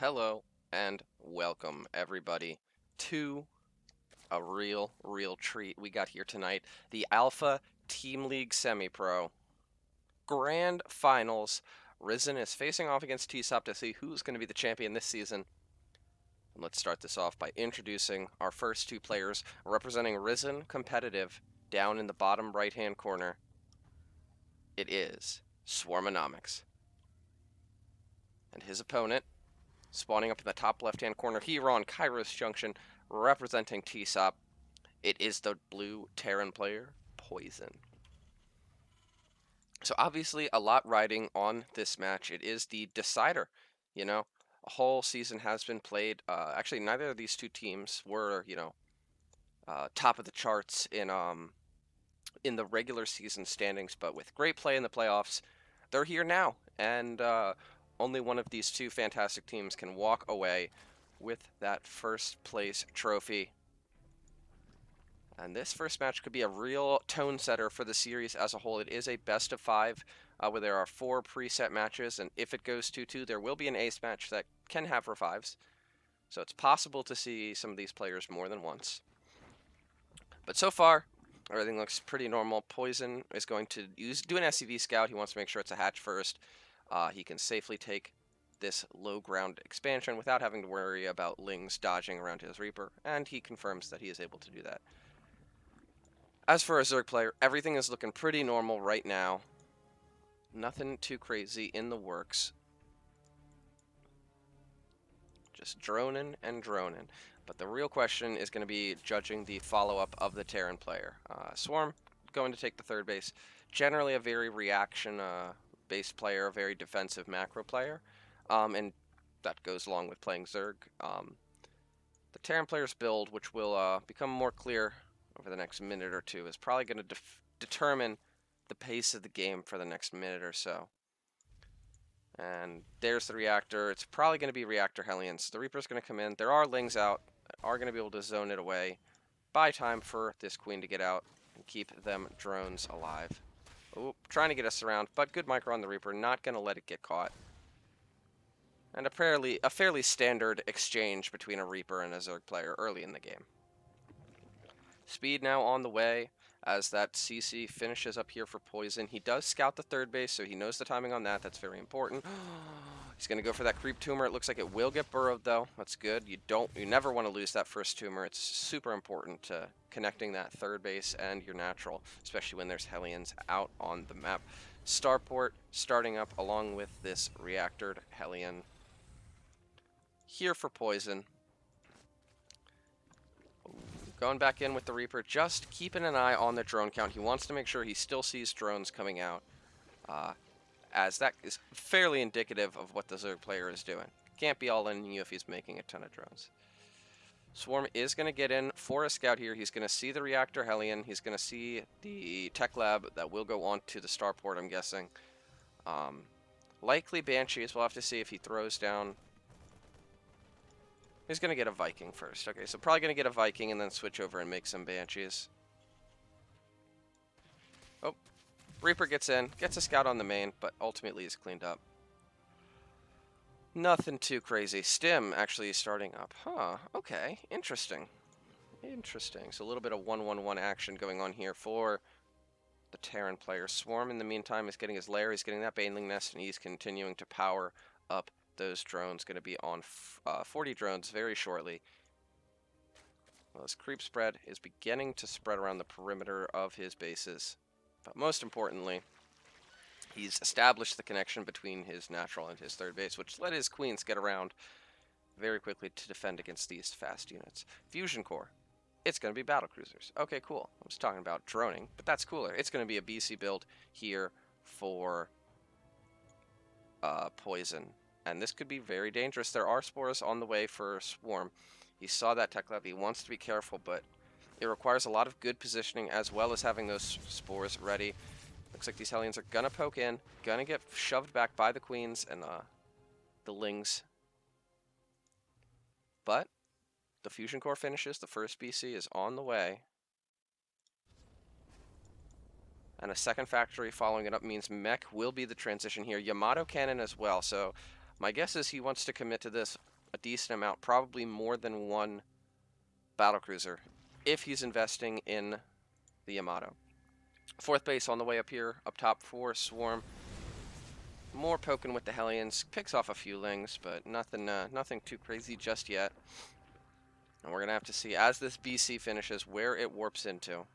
Hello and welcome everybody to a real treat we got here tonight. The Alpha Team League Semi-Pro Grand Finals. Risen is facing off against TSOP to see who's going to be the champion this season. And let's start this off by introducing our first two players representing Risen Competitive down in the bottom right-hand corner. It is Swarmonomics. And his opponent, spawning up in the top left-hand corner here on Kairos Junction, representing TSOP, it is the blue Terran player, Poison. So obviously a lot riding on this match. It is the decider, A whole season has been played. Actually, neither of these two teams were, top of the charts in the regular season standings, but with great play in the playoffs, they're here now, and only one of these two fantastic teams can walk away with that first place trophy. And this first match could be a real tone setter for the series as a whole. It is a best of five where there are 4 preset matches, and if it goes 2-2, there will be an ace match that can have revives. So it's possible to see some of these players more than once. But so far, everything looks pretty normal. Poison is going to do an SCV scout. He wants to make sure it's a hatch first. He can safely take this low ground expansion without having to worry about Lings dodging around his Reaper, and he confirms that he is able to do that. As for a Zerg player, everything is looking pretty normal right now. Nothing too crazy in the works. Just droning and droning. But the real question is going to be judging the follow-up of the Terran player. Swarm going to take the third base. Generally a very reaction-based player, a very defensive macro player. And that goes along with playing Zerg. The Terran player's build, which will become more clear over the next minute or two, is probably going to determine the pace of the game for the next minute or so. And there's the reactor. It's probably going to be reactor Hellions. The Reaper's going to come in. There are Lings out. Are going to be able to zone it away. Buy time for this Queen to get out and keep them drones alive. Oh, trying to get us around, but good micro on the Reaper. Not going to let it get caught. And a fairly standard exchange between a Reaper and a Zerg player early in the game. Speed now on the way as that CC finishes up here for Poison. He does scout the third base, so he knows the timing on that. That's very important. He's going to go for that creep tumor. It looks like it will get burrowed, though. That's good. You never want to lose that first tumor. It's super important to connecting that third base and your natural, especially when there's Hellions out on the map. Starport starting up along with this reactored Hellion. Here for Poison. Going back in with the Reaper, just keeping an eye on the drone count. He wants to make sure he still sees drones coming out, as that is fairly indicative of what the Zerg player is doing. Can't be all in you if he's making a ton of drones. Swarm is going to get in for a scout here. He's going to see the reactor Hellion. He's going to see the tech lab that will go on to the starport, I'm guessing. Likely Banshees. We'll have to see if he throws down. He's going to get a Viking first. Okay, so probably going to get a Viking and then switch over and make some Banshees. Oh, Reaper gets in, gets a scout on the main, but ultimately is cleaned up. Nothing too crazy. Stim actually starting up. Huh, okay, interesting. Interesting. So a little bit of 1-1-1 action going on here for the Terran player. Swarm, in the meantime, is getting his lair. He's getting that Baneling Nest, and he's continuing to power up those drones. Going to be on 40 drones very shortly. Well, his creep spread is beginning to spread around the perimeter of his bases. But most importantly, he's established the connection between his natural and his third base, which let his queens get around very quickly to defend against these fast units. Fusion core. It's going to be battlecruisers. Okay, cool. I was talking about droning, but that's cooler. It's going to be a BC build here for Poison. And this could be very dangerous. There are spores on the way for Swarm. He saw that tech lab. He wants to be careful, but it requires a lot of good positioning as well as having those spores ready. Looks like these Hellions are going to poke in, going to get shoved back by the Queens and the Lings. But the Fusion Core finishes. The first BC is on the way. And a second factory following it up means mech will be the transition here. Yamato cannon as well, so my guess is he wants to commit to this a decent amount, probably more than one battlecruiser, if he's investing in the Yamato. Fourth base on the way up here, up top for Swarm. More poking with the Hellions, picks off a few Lings, but nothing too crazy just yet. And we're gonna have to see as this BC finishes where it warps into.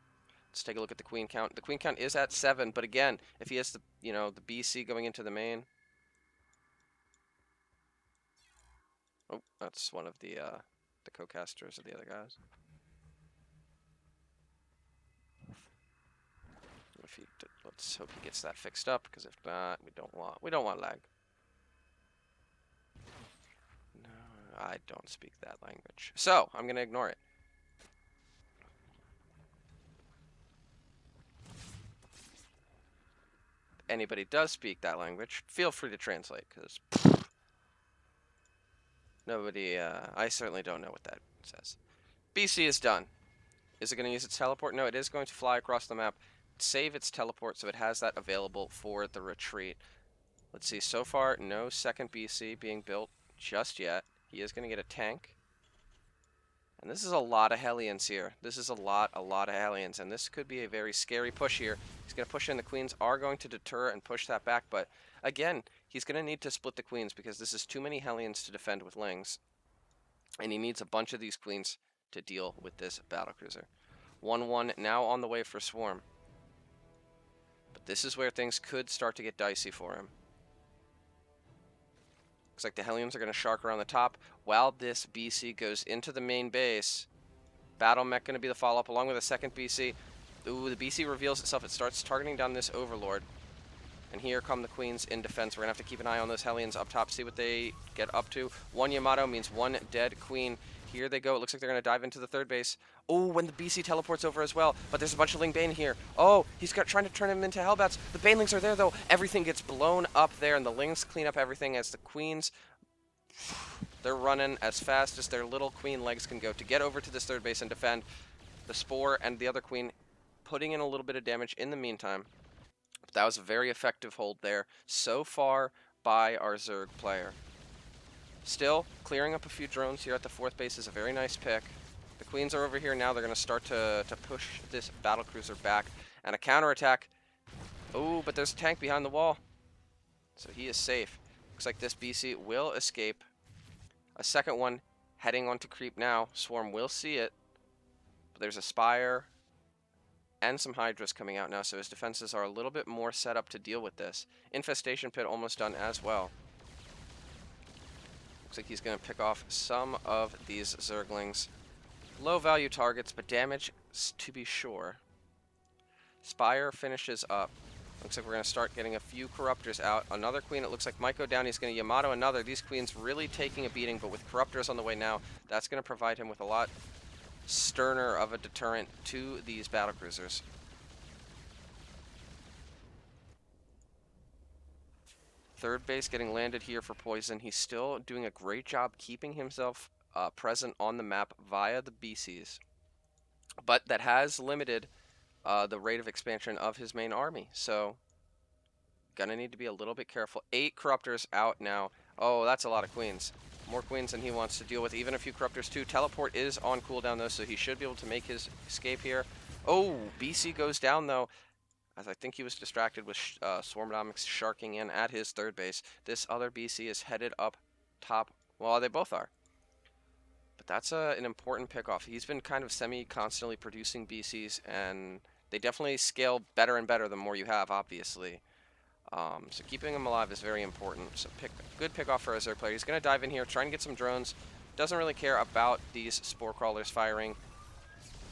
Let's take a look at the queen count. The queen count is at 7, but again, if he has the the BC going into the main. Oh, that's one of the co-casters of the other guys. If he, let's hope he gets that fixed up, because if not, we don't want lag. No, I don't speak that language, so I'm gonna ignore it. If anybody does speak that language, feel free to translate, because nobody. I certainly don't know what that says. BC is done. Is it going to use its teleport? No, it is going to fly across the map, save its teleport so it has that available for the retreat. Let's see, so far, no second BC being built just yet. He is going to get a tank. And this is a lot of Hellions here. This is a lot of Hellions, and this could be a very scary push here. He's going to push in. The Queens are going to deter and push that back, but again, he's going to need to split the Queens because this is too many Hellions to defend with Lings. And he needs a bunch of these Queens to deal with this battlecruiser. 1-1 now on the way for Swarm. But this is where things could start to get dicey for him. Looks like the Hellions are going to shark around the top. While this BC goes into the main base, Battle Mech going to be the follow-up along with a second BC. Ooh, the BC reveals itself. It starts targeting down this Overlord. And here come the Queens in defense. We're going to have to keep an eye on those Hellions up top, see what they get up to. One Yamato means one dead Queen. Here they go. It looks like they're going to dive into the third base. Oh, when the BC teleports over as well. But there's a bunch of Ling Bane here. Oh, he's trying to turn him into Hellbats. The Banelings are there, though. Everything gets blown up there, and the Lings clean up everything as the Queens, they're running as fast as their little Queen legs can go to get over to this third base and defend. The Spore and the other Queen putting in a little bit of damage in the meantime. But that was a very effective hold there so far by our Zerg player. Still, clearing up a few drones here at the fourth base is a very nice pick. The Queens are over here now. They're going to start to push this battlecruiser back. And a counterattack. Oh, but there's a tank behind the wall. So he is safe. Looks like this BC will escape. A second one heading on to creep now. Swarm will see it. But there's a Spire and some Hydras coming out now, so his defenses are a little bit more set up to deal with this. Infestation Pit almost done as well. Looks like he's going to pick off some of these Zerglings. Low value targets, but damage to be sure. Spire finishes up. Looks like we're going to start getting a few Corruptors out. Another Queen, it looks like might go down. He's going to Yamato another. These Queens really taking a beating, but with Corruptors on the way now, that's going to provide him with a lot sterner of a deterrent to these battlecruisers. Third base getting landed here for Poison. He's still doing a great job keeping himself present on the map via the BCs. But that has limited the rate of expansion of his main army. So, gonna need to be a little bit careful. 8 Corruptors out now. Oh, that's a lot of Queens. More Queens than he wants to deal with. Even a few Corruptors too. Teleport is on cooldown though, so he should be able to make his escape here. Oh, BC goes down though, as I think he was distracted with Swarmonomics sharking in at his third base. This other BC is headed up top. Well, they both are. But that's an important pickoff. He's been kind of semi-constantly producing BCs, and they definitely scale better and better the more you have, obviously. So keeping him alive is very important. So good pickoff for a Zerg player. He's going to dive in here, try and get some drones. Doesn't really care about these Spore Crawlers firing.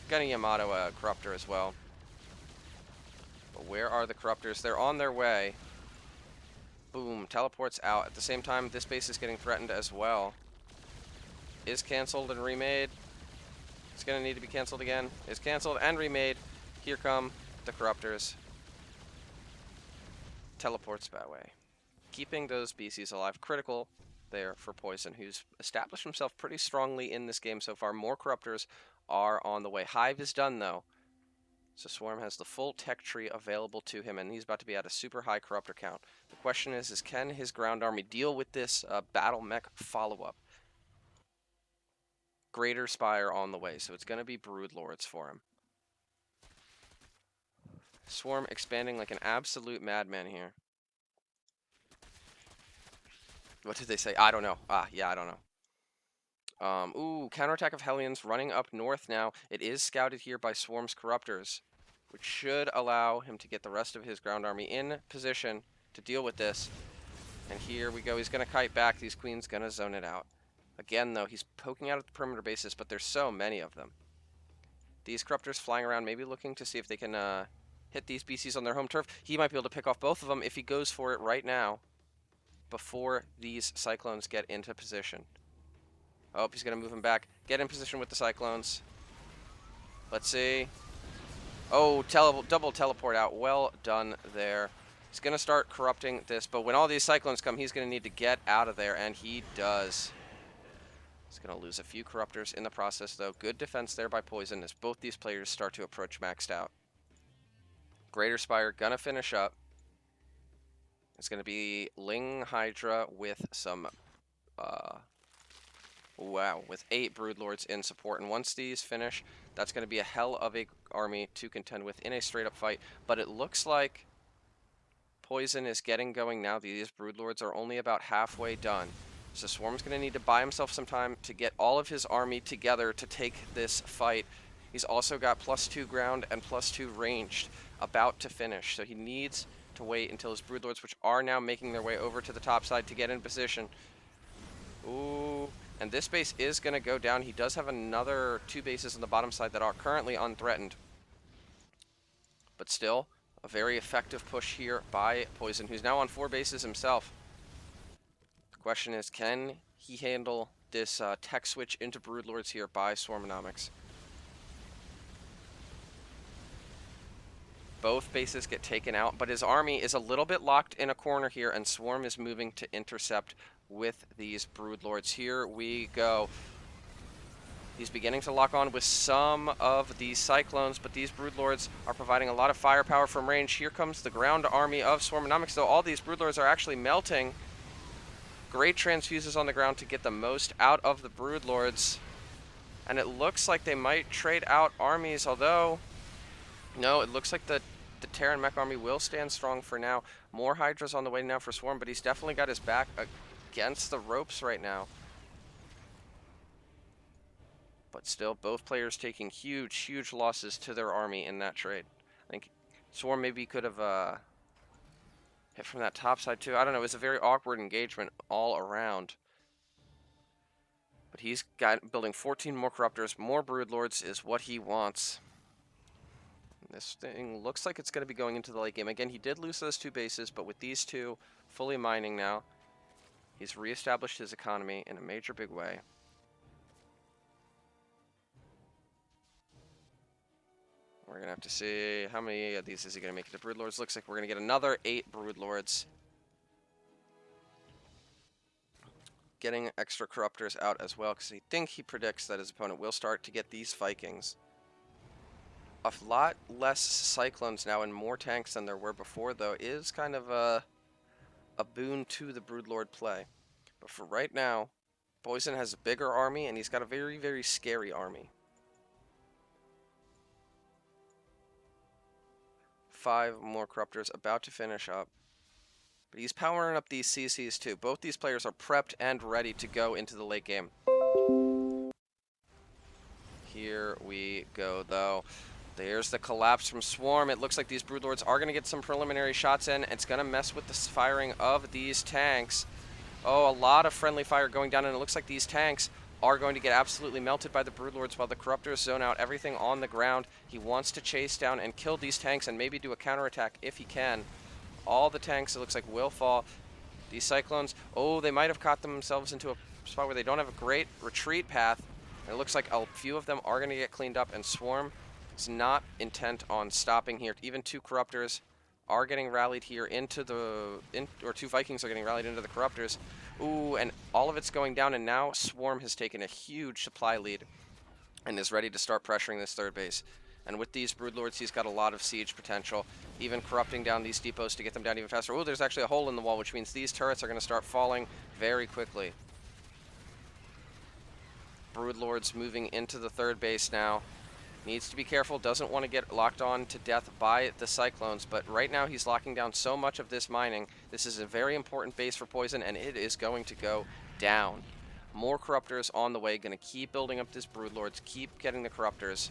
Gonna Yamato a Corruptor as well. But where are the Corruptors? They're on their way. Boom, teleports out. At the same time, this base is getting threatened as well. Is canceled and remade. It's going to need to be canceled again. Is canceled and remade. Here come the Corruptors. Teleports that way. Keeping those BCs alive. Critical there for Poison, who's established himself pretty strongly in this game so far. More Corruptors are on the way. Hive is done, though. So Swarm has the full tech tree available to him, and he's about to be at a super high Corruptor count. The question is can his ground army deal with this battle mech follow-up? Greater Spire on the way, so it's going to be Brood Lords for him. Swarm expanding like an absolute madman here. What did they say? I don't know. Yeah, I don't know. Ooh, counterattack of Hellions running up north now. It is scouted here by Swarm's Corruptors, which should allow him to get the rest of his ground army in position to deal with this. And here we go. He's going to kite back. These Queens going to zone it out. Again, though, he's poking out at the perimeter bases, but there's so many of them. These Corruptors flying around, maybe looking to see if they can hit these BCs on their home turf. He might be able to pick off both of them if he goes for it right now before these Cyclones get into position. Oh, he's going to move him back. Get in position with the Cyclones. Let's see. Oh, double teleport out. Well done there. He's going to start corrupting this, but when all these Cyclones come, he's going to need to get out of there, and he does. He's going to lose a few Corruptors in the process, though. Good defense there by Poison as both these players start to approach maxed out. Greater Spire going to finish up. It's going to be Ling Hydra with some, with 8 Broodlords in support. And once these finish, that's going to be a hell of a army to contend with in a straight-up fight. But it looks like Poison is getting going now. These Broodlords are only about halfway done. So Swarm's going to need to buy himself some time to get all of his army together to take this fight. He's also got +2 ground and +2 ranged about to finish. So he needs to wait until his Broodlords, which are now making their way over to the top side, to get in position. Ooh, and this base is going to go down. He does have another 2 bases on the bottom side that are currently unthreatened. But still, a very effective push here by Poison, who's now on 4 bases himself. The question is, can he handle this tech switch into Broodlords here by Swarmonomics? Both bases get taken out, but his army is a little bit locked in a corner here, and Swarm is moving to intercept with these Broodlords. Here we go. He's beginning to lock on with some of these Cyclones, but these Broodlords are providing a lot of firepower from range. Here comes the ground army of Swarmonomics, though all these Broodlords are actually melting. Great transfuses on the ground to get the most out of the Broodlords. And it looks like they might trade out armies, although no, it looks like the Terran mech army will stand strong for now. More Hydras on the way now for Swarm, but he's definitely got his back against the ropes right now. But still, both players taking huge, huge losses to their army in that trade. I think Swarm maybe could have hit from that top side too. I don't know. It was a very awkward engagement all around. But he's got building 14 more Corruptors. More Broodlords is what he wants. This thing looks like it's going to be going into the late game. Again, he did lose those 2 bases, but with these 2 fully mining now, he's reestablished his economy in a major big way. We're going to have to see how many of these is he going to make it to Broodlords. Looks like we're going to get another 8 Broodlords. Getting extra Corruptors out as well, because he predicts that his opponent will start to get these Vikings. A lot less Cyclones now and more tanks than there were before, though, is kind of a boon to the Broodlord play. But for right now, Poison has a bigger army, and he's got a very, very scary army. 5 more Corruptors about to finish up. But he's powering up these CCs too. Both these players are prepped and ready to go into the late game. Here we go, though. There's the collapse from Swarm. It looks like these Broodlords are going to get some preliminary shots in. It's going to mess with the firing of these tanks. Oh, a lot of friendly fire going down, and it looks like these tanks are going to get absolutely melted by the Broodlords while the Corruptors zone out everything on the ground. He wants to chase down and kill these tanks and maybe do a counterattack if he can. All the tanks, it looks like, will fall. These Cyclones, oh, they might have caught themselves into a spot where they don't have a great retreat path. And it looks like a few of them are going to get cleaned up, and Swarm is not intent on stopping here. Even 2 Corruptors are getting rallied here into the... or 2 Vikings are getting rallied into the Corruptors. Ooh, and all of it's going down, and now Swarm has taken a huge supply lead and is ready to start pressuring this 3rd base. And with these Broodlords, he's got a lot of siege potential, even corrupting down these depots to get them down even faster. Oh, there's actually a hole in the wall, which means these turrets are going to start falling very quickly. broodlords moving into the third base now. Needs to be careful, doesn't want to get locked on to death by the Cyclones, but right now he's locking down so much of this mining. This is a very important base for Poison, and it is going to go down. More Corruptors on the way, going to keep building up this Broodlords, keep getting the Corruptors,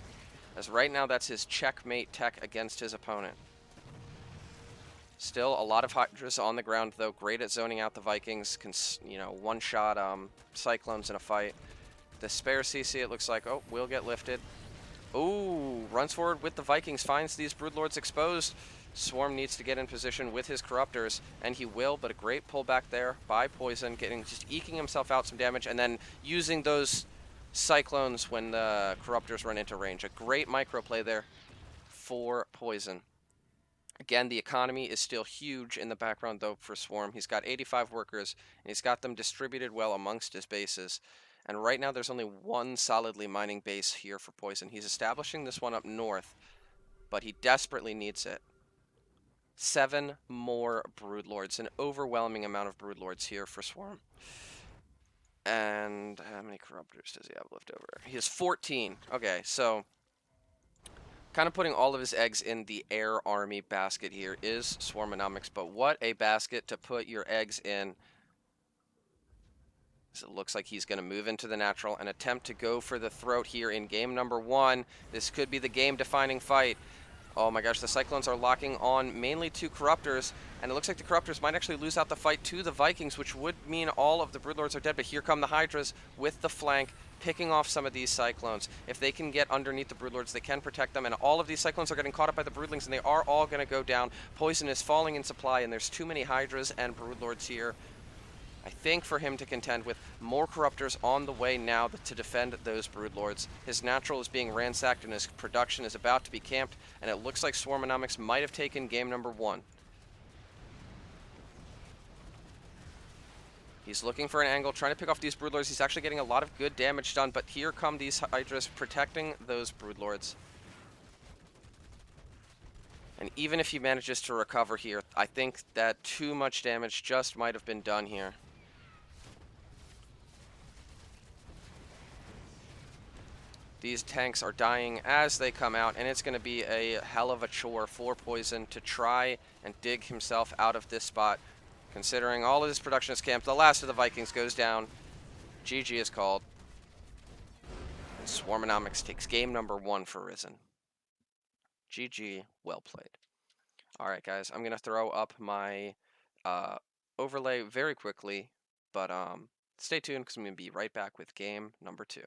as right now that's his checkmate tech against his opponent. Still a lot of Hydras on the ground, though. Great at zoning out the Vikings, can, you know, one-shot Cyclones in a fight. The spare CC, it looks like, oh, will get lifted. Ooh, runs forward with the Vikings, finds these Broodlords exposed. Swarm needs to get in position with his Corruptors, and he will, but a great pullback there by Poison, just eking himself out some damage, and then using those Cyclones when the Corruptors run into range. A great micro play there for Poison. Again, the economy is still huge in the background, though, for Swarm. He's got 85 workers, and he's got them distributed well amongst his bases. And right now, there's only one solidly mining base here for Poison. He's establishing this one up north, but he desperately needs it. 7 more Broodlords, an overwhelming amount of Broodlords here for Swarm. And how many Corruptors does he have left over? He has 14. Okay, so kind of putting all of his eggs in the air army basket here is Swarmonomics, but what a basket to put your eggs in. It looks like he's going to move into the natural and attempt to go for the throat here in game number 1. This could be the game-defining fight. Oh my gosh, the Cyclones are locking on mainly 2 Corruptors, and it looks like the Corruptors might actually lose out the fight to the Vikings, which would mean all of the Broodlords are dead, but here come the Hydras with the flank, picking off some of these Cyclones. If they can get underneath the Broodlords, they can protect them, and all of these Cyclones are getting caught up by the Broodlings, and they are all going to go down. Poison is falling in supply, and there's too many Hydras and Broodlords here. I think for him to contend with more Corruptors on the way now to defend those Broodlords. His natural is being ransacked and his production is about to be camped, and it looks like Swarmonomics might have taken game number 1. He's looking for an angle, trying to pick off these Broodlords. He's actually getting a lot of good damage done, but here come these Hydras protecting those Broodlords. And even if he manages to recover here, I think that too much damage just might have been done here. These tanks are dying as they come out, and it's going to be a hell of a chore for Poison to try and dig himself out of this spot. Considering all of his production is camped, the last of the Vikings goes down. GG is called. And Swarmonomics takes game number 1 for Risen. GG, well played. All right, guys, I'm going to throw up my overlay very quickly, but stay tuned because I'm going to be right back with game number 2.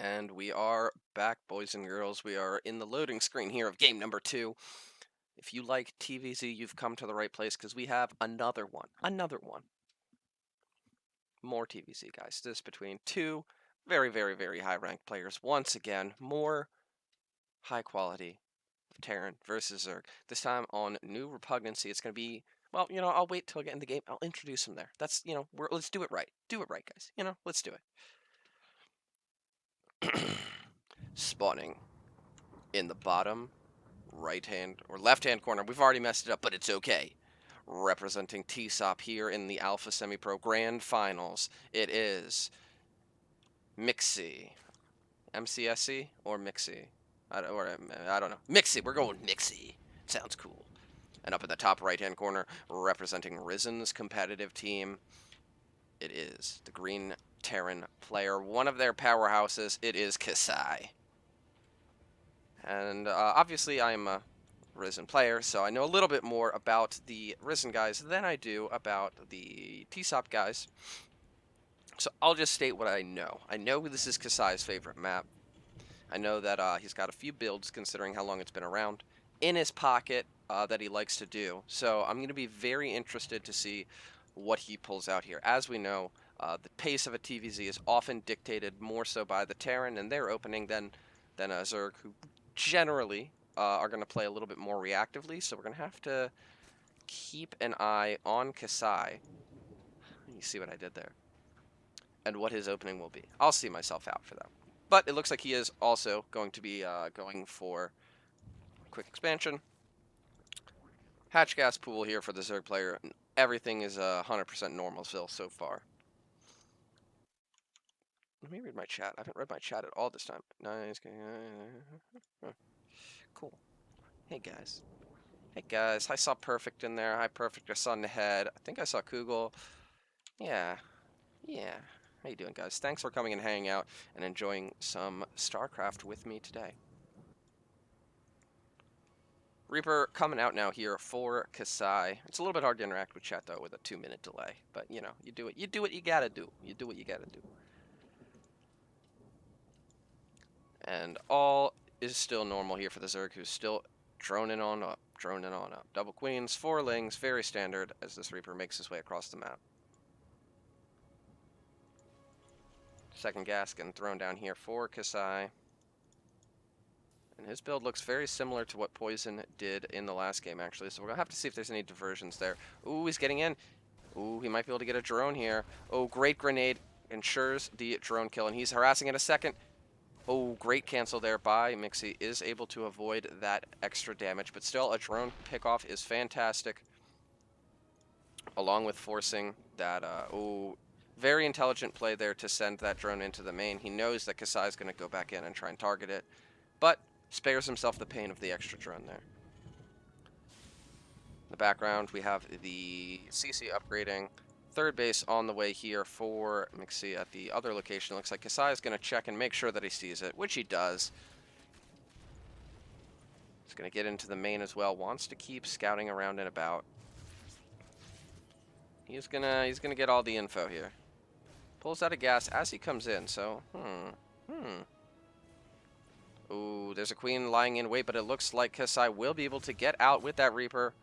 And we are back, boys and girls. We are in the loading screen here of game number 2. If you like TVZ, you've come to the right place because we have another one. More TVZ, guys. This between two very, very, very high-ranked players. Once again, more high quality of Terran versus Zerg. This time on New Repugnancy. It's going to be, well, I'll wait till I get in the game. I'll introduce him there. That's, let's do it right. Do it right, guys. Let's do it. Spawning in the bottom right-hand or left-hand corner. We've already messed it up, but it's okay. Representing TSOP here in the Alpha Semi-Pro Grand Finals, it is Mixie. MCSC or Mixie? I don't know. Mixie. We're going Mixie. Sounds cool. And up in the top right-hand corner, representing Risen's competitive team, it is the Green Terran player. One of their powerhouses, it is Kasai. And obviously I'm a Risen player, so I know a little bit more about the Risen guys than I do about the TSOP guys. So I'll just state what I know. I know this is Kasai's favorite map. I know that he's got a few builds, considering how long it's been around, in his pocket that he likes to do. So I'm going to be very interested to see what he pulls out here. As we know, the pace of a TVZ is often dictated more so by the Terran and their opening than a Zerg, who generally are going to play a little bit more reactively. So we're going to have to keep an eye on Kasai. You see what I did there? And what his opening will be. I'll see myself out for that. But it looks like he is also going to be going for quick expansion. Hatch gas pool here for the Zerg player. Everything is 100% normal still so far. Let me read my chat. I haven't read my chat at all this time. Nice. Cool. Hey, guys. Hey, guys. I saw Perfect in there. Hi, Perfect. I saw Nahed. I think I saw Kugel. Yeah. Yeah. How you doing, guys? Thanks for coming and hanging out and enjoying some StarCraft with me today. Reaper coming out now here for Kasai. It's a little bit hard to interact with chat, though, with a 2-minute delay. But, you do it. You do what you gotta do. You do what you gotta do. And all is still normal here for the Zerg, who's still droning on up. Droning on up. Double queens, 4 lings, very standard as this Reaper makes his way across the map. Second gas getting thrown down here for Kasai. And his build looks very similar to what Poison did in the last game, actually. So we're going to have to see if there's any diversions there. Ooh, he's getting in. Ooh, he might be able to get a drone here. Oh, great grenade. Ensures the drone kill, and he's harassing in a second. Oh, great cancel there by Mixie. Is able to avoid that extra damage, but still a drone pickoff is fantastic. Along with forcing that, oh, very intelligent play there to send that drone into the main. He knows that Kasai is going to go back in and try and target it, but spares himself the pain of the extra drone there. In the background, we have the CC upgrading. Third base on the way here for Mixie at the other location. Looks like Kasai is going to check and make sure that he sees it, which he does. He's going to get into the main as well. Wants to keep scouting around and about. He's gonna get all the info here. Pulls out a gas as he comes in, so, Ooh, there's a queen lying in wait, but it looks like Kasai will be able to get out with that Reaper.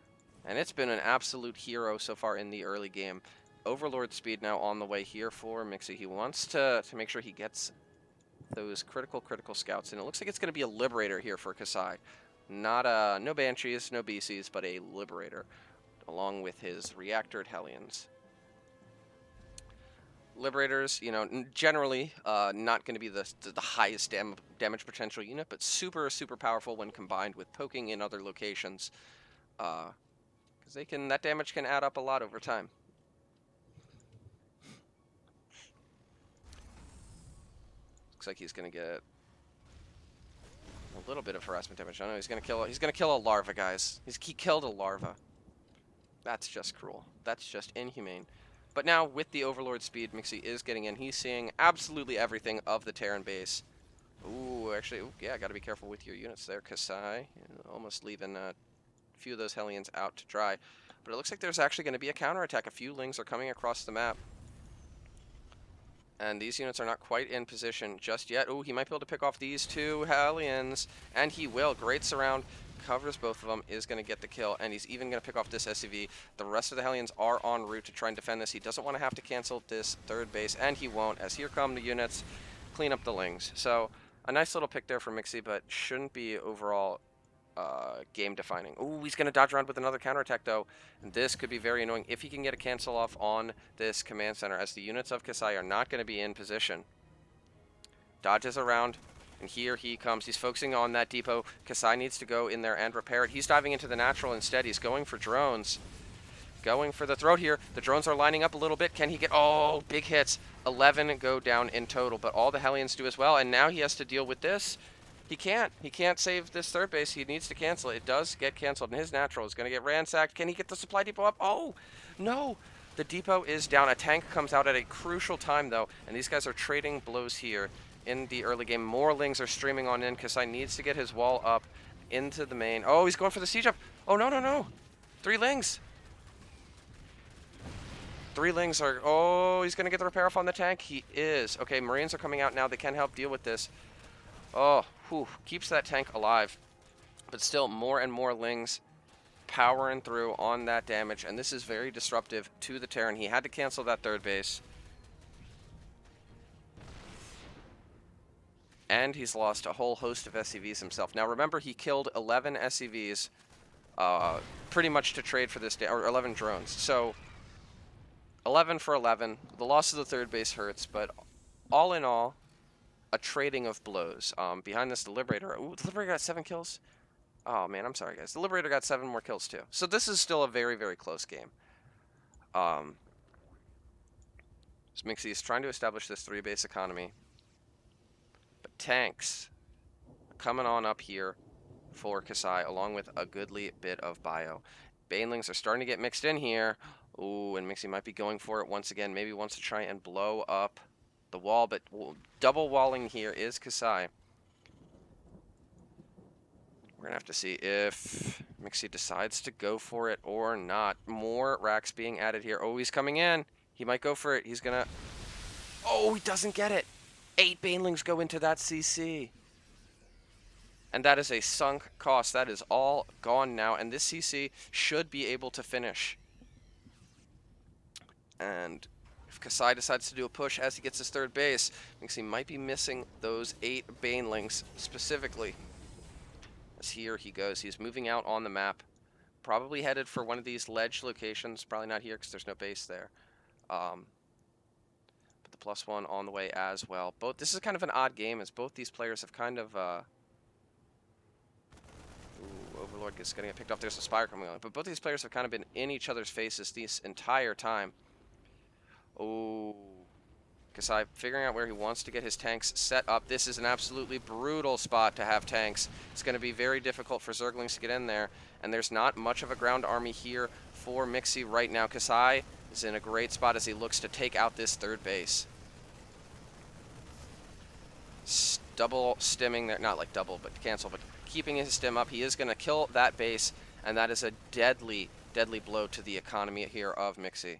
And it's been an absolute hero so far in the early game. Overlord speed now on the way here for Mixie. He wants to make sure he gets those critical scouts, and it looks like it's going to be a Liberator here for Kasai. Not no Banshees, no BCs, but a Liberator, along with his Reactored Hellions. Liberators, generally not going to be the highest damage potential unit, but super powerful when combined with poking in other locations, because that damage can add up a lot over time. Looks like he's going to get a little bit of harassment damage. I know he's going to kill a larva, guys. He killed a larva. That's just cruel. That's just inhumane. But now, with the Overlord speed, Mixie is getting in. He's seeing absolutely everything of the Terran base. Ooh, actually, yeah, got to be careful with your units there, Kasai. Almost leaving a few of those Hellions out to dry. But it looks like there's actually going to be a counterattack. A few Lings are coming across the map. And these units are not quite in position just yet. Oh, he might be able to pick off these two Hellions, and he will. Great surround, covers both of them, is going to get the kill, and he's even going to pick off this SCV. The rest of the Hellions are en route to try and defend this. He doesn't want to have to cancel this third base, and he won't, as here come the units, clean up the Lings. So a nice little pick there for Mixie, but shouldn't be overall game defining. Oh, he's going to dodge around with another counterattack though, and this could be very annoying if he can get a cancel off on this command center, as the units of Kasai are not going to be in position. Dodges around, and here he comes. He's focusing on that depot. Kasai needs to go in there and repair it. He's diving into the natural instead. He's going for drones. Going for the throat here. The drones are lining up a little bit. Can he get... Oh, big hits. 11 go down in total, but all the Hellions do as well, and now he has to deal with this. He can't. He can't save this third base. He needs to cancel it. It does get canceled, and his natural is going to get ransacked. Can he get the supply depot up? Oh, no. The depot is down. A tank comes out at a crucial time, though, and these guys are trading blows here in the early game. More Lings are streaming on in. Kasai needs to get his wall up into the main. Oh, he's going for the siege up. Oh, no, no, no. 3 Lings. 3 Lings are... Oh, he's going to get the repair off on the tank. He is. Okay, Marines are coming out now. They can help deal with this. Oh, whew, keeps that tank alive. But still, more and more Lings powering through on that damage. And this is very disruptive to the Terran. He had to cancel that third base. And he's lost a whole host of SCVs himself. Now, remember, he killed 11 SCVs pretty much to trade for this day, or 11 drones. So, 11 for 11. The loss of the third base hurts, but all in all, a trading of blows. Behind this, the Liberator. Ooh, the Liberator got 7 kills. Oh, man, I'm sorry, guys. The Liberator got 7 more kills, too. So this is still a very, very close game. Mixie is trying to establish this 3-base economy. But tanks coming on up here for Kasai, along with a goodly bit of bio. Banelings are starting to get mixed in here. Ooh, and Mixie might be going for it once again. Maybe wants to try and blow up the wall, but double walling here is Kasai. We're going to have to see if Mixie decides to go for it or not. More racks being added here. Oh, he's coming in. He might go for it. He's going to... Oh, he doesn't get it. 8 Banelings go into that CC. And that is a sunk cost. That is all gone now. And this CC should be able to finish. And if Kasai decides to do a push as he gets his third base, Mixie might be missing those 8 Banelings specifically. As here he goes. He's moving out on the map. Probably headed for one of these ledge locations. Probably not here because there's no base there. But the +1 on the way as well. This is kind of an odd game as both these players have kind of... Ooh, Overlord is going to get picked up. There's a Spire coming on. But both these players have kind of been in each other's faces this entire time. Oh, Kasai figuring out where he wants to get his tanks set up. This is an absolutely brutal spot to have tanks. It's going to be very difficult for Zerglings to get in there. And there's not much of a ground army here for Mixie right now. Kasai is in a great spot as he looks to take out this third base. Double stimming there. Not like double, but cancel. But keeping his stim up. He is going to kill that base. And that is a deadly, deadly blow to the economy here of Mixie.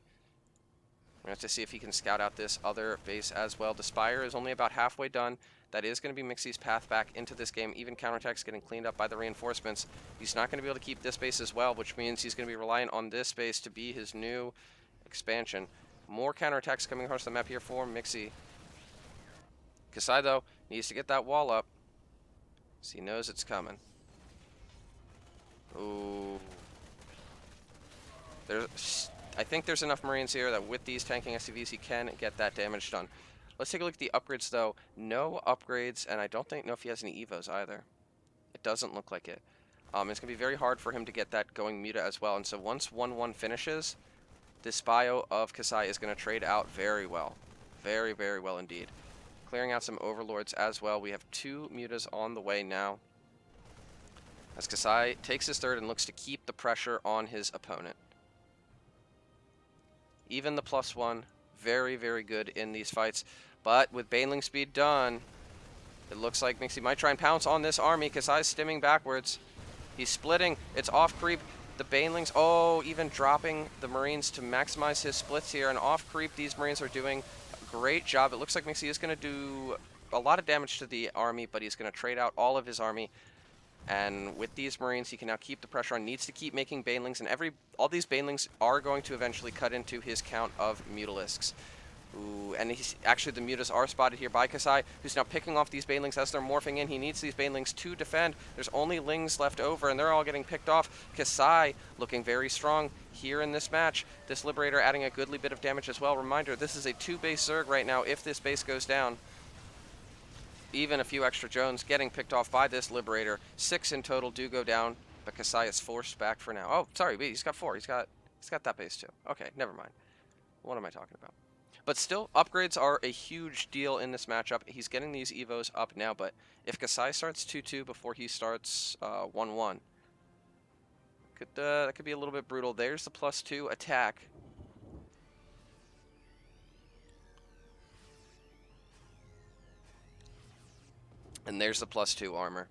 We're going to have to see if he can scout out this other base as well. The Spire is only about halfway done. That is going to be Mixie's path back into this game. Even counterattacks getting cleaned up by the reinforcements. He's not going to be able to keep this base as well, which means he's going to be reliant on this base to be his new expansion. More counterattacks coming across the map here for Mixie. Kasai, though, needs to get that wall up, so he knows it's coming. Ooh. I think there's enough Marines here that with these tanking SCVs, he can get that damage done. Let's take a look at the upgrades, though. No upgrades, and I don't know if he has any Evos either. It doesn't look like it. It's going to be very hard for him to get that going Muta as well. And so once 1-1 finishes, this bio of Kasai is going to trade out very well. Very, very well indeed. Clearing out some Overlords as well. We have 2 Mutas on the way now. As Kasai takes his third and looks to keep the pressure on his opponent. Even the +1, very, very good in these fights. But with Baneling speed done, it looks like Mixie might try and pounce on this army. Kasai's stimming backwards. He's splitting. It's off creep. The Banelings, oh, even dropping the Marines to maximize his splits here. And off creep, these Marines are doing great job. It looks like Mixie is going to do a lot of damage to the army, but he's going to trade out all of his army. And with these Marines, he can now keep the pressure on, needs to keep making Banelings, and all these Banelings are going to eventually cut into his count of Mutalisks. Ooh, and actually the Mutas are spotted here by Kasai, who's now picking off these Banelings as they're morphing in. He needs these Banelings to defend. There's only Lings left over, and they're all getting picked off. Kasai looking very strong here in this match. This Liberator adding a goodly bit of damage as well. Reminder, this is a 2-base Zerg right now if this base goes down. Even a few extra drones getting picked off by this Liberator. 6 in total do go down, but Kasai is forced back for now. Oh, sorry, he's got 4. He's got that base too. Okay, never mind. What am I talking about? But still, upgrades are a huge deal in this matchup. He's getting these Evos up now, but if Kasai starts 2-2 before he starts 1-1, that could be a little bit brutal. There's the +2 attack. And there's the +2 armor.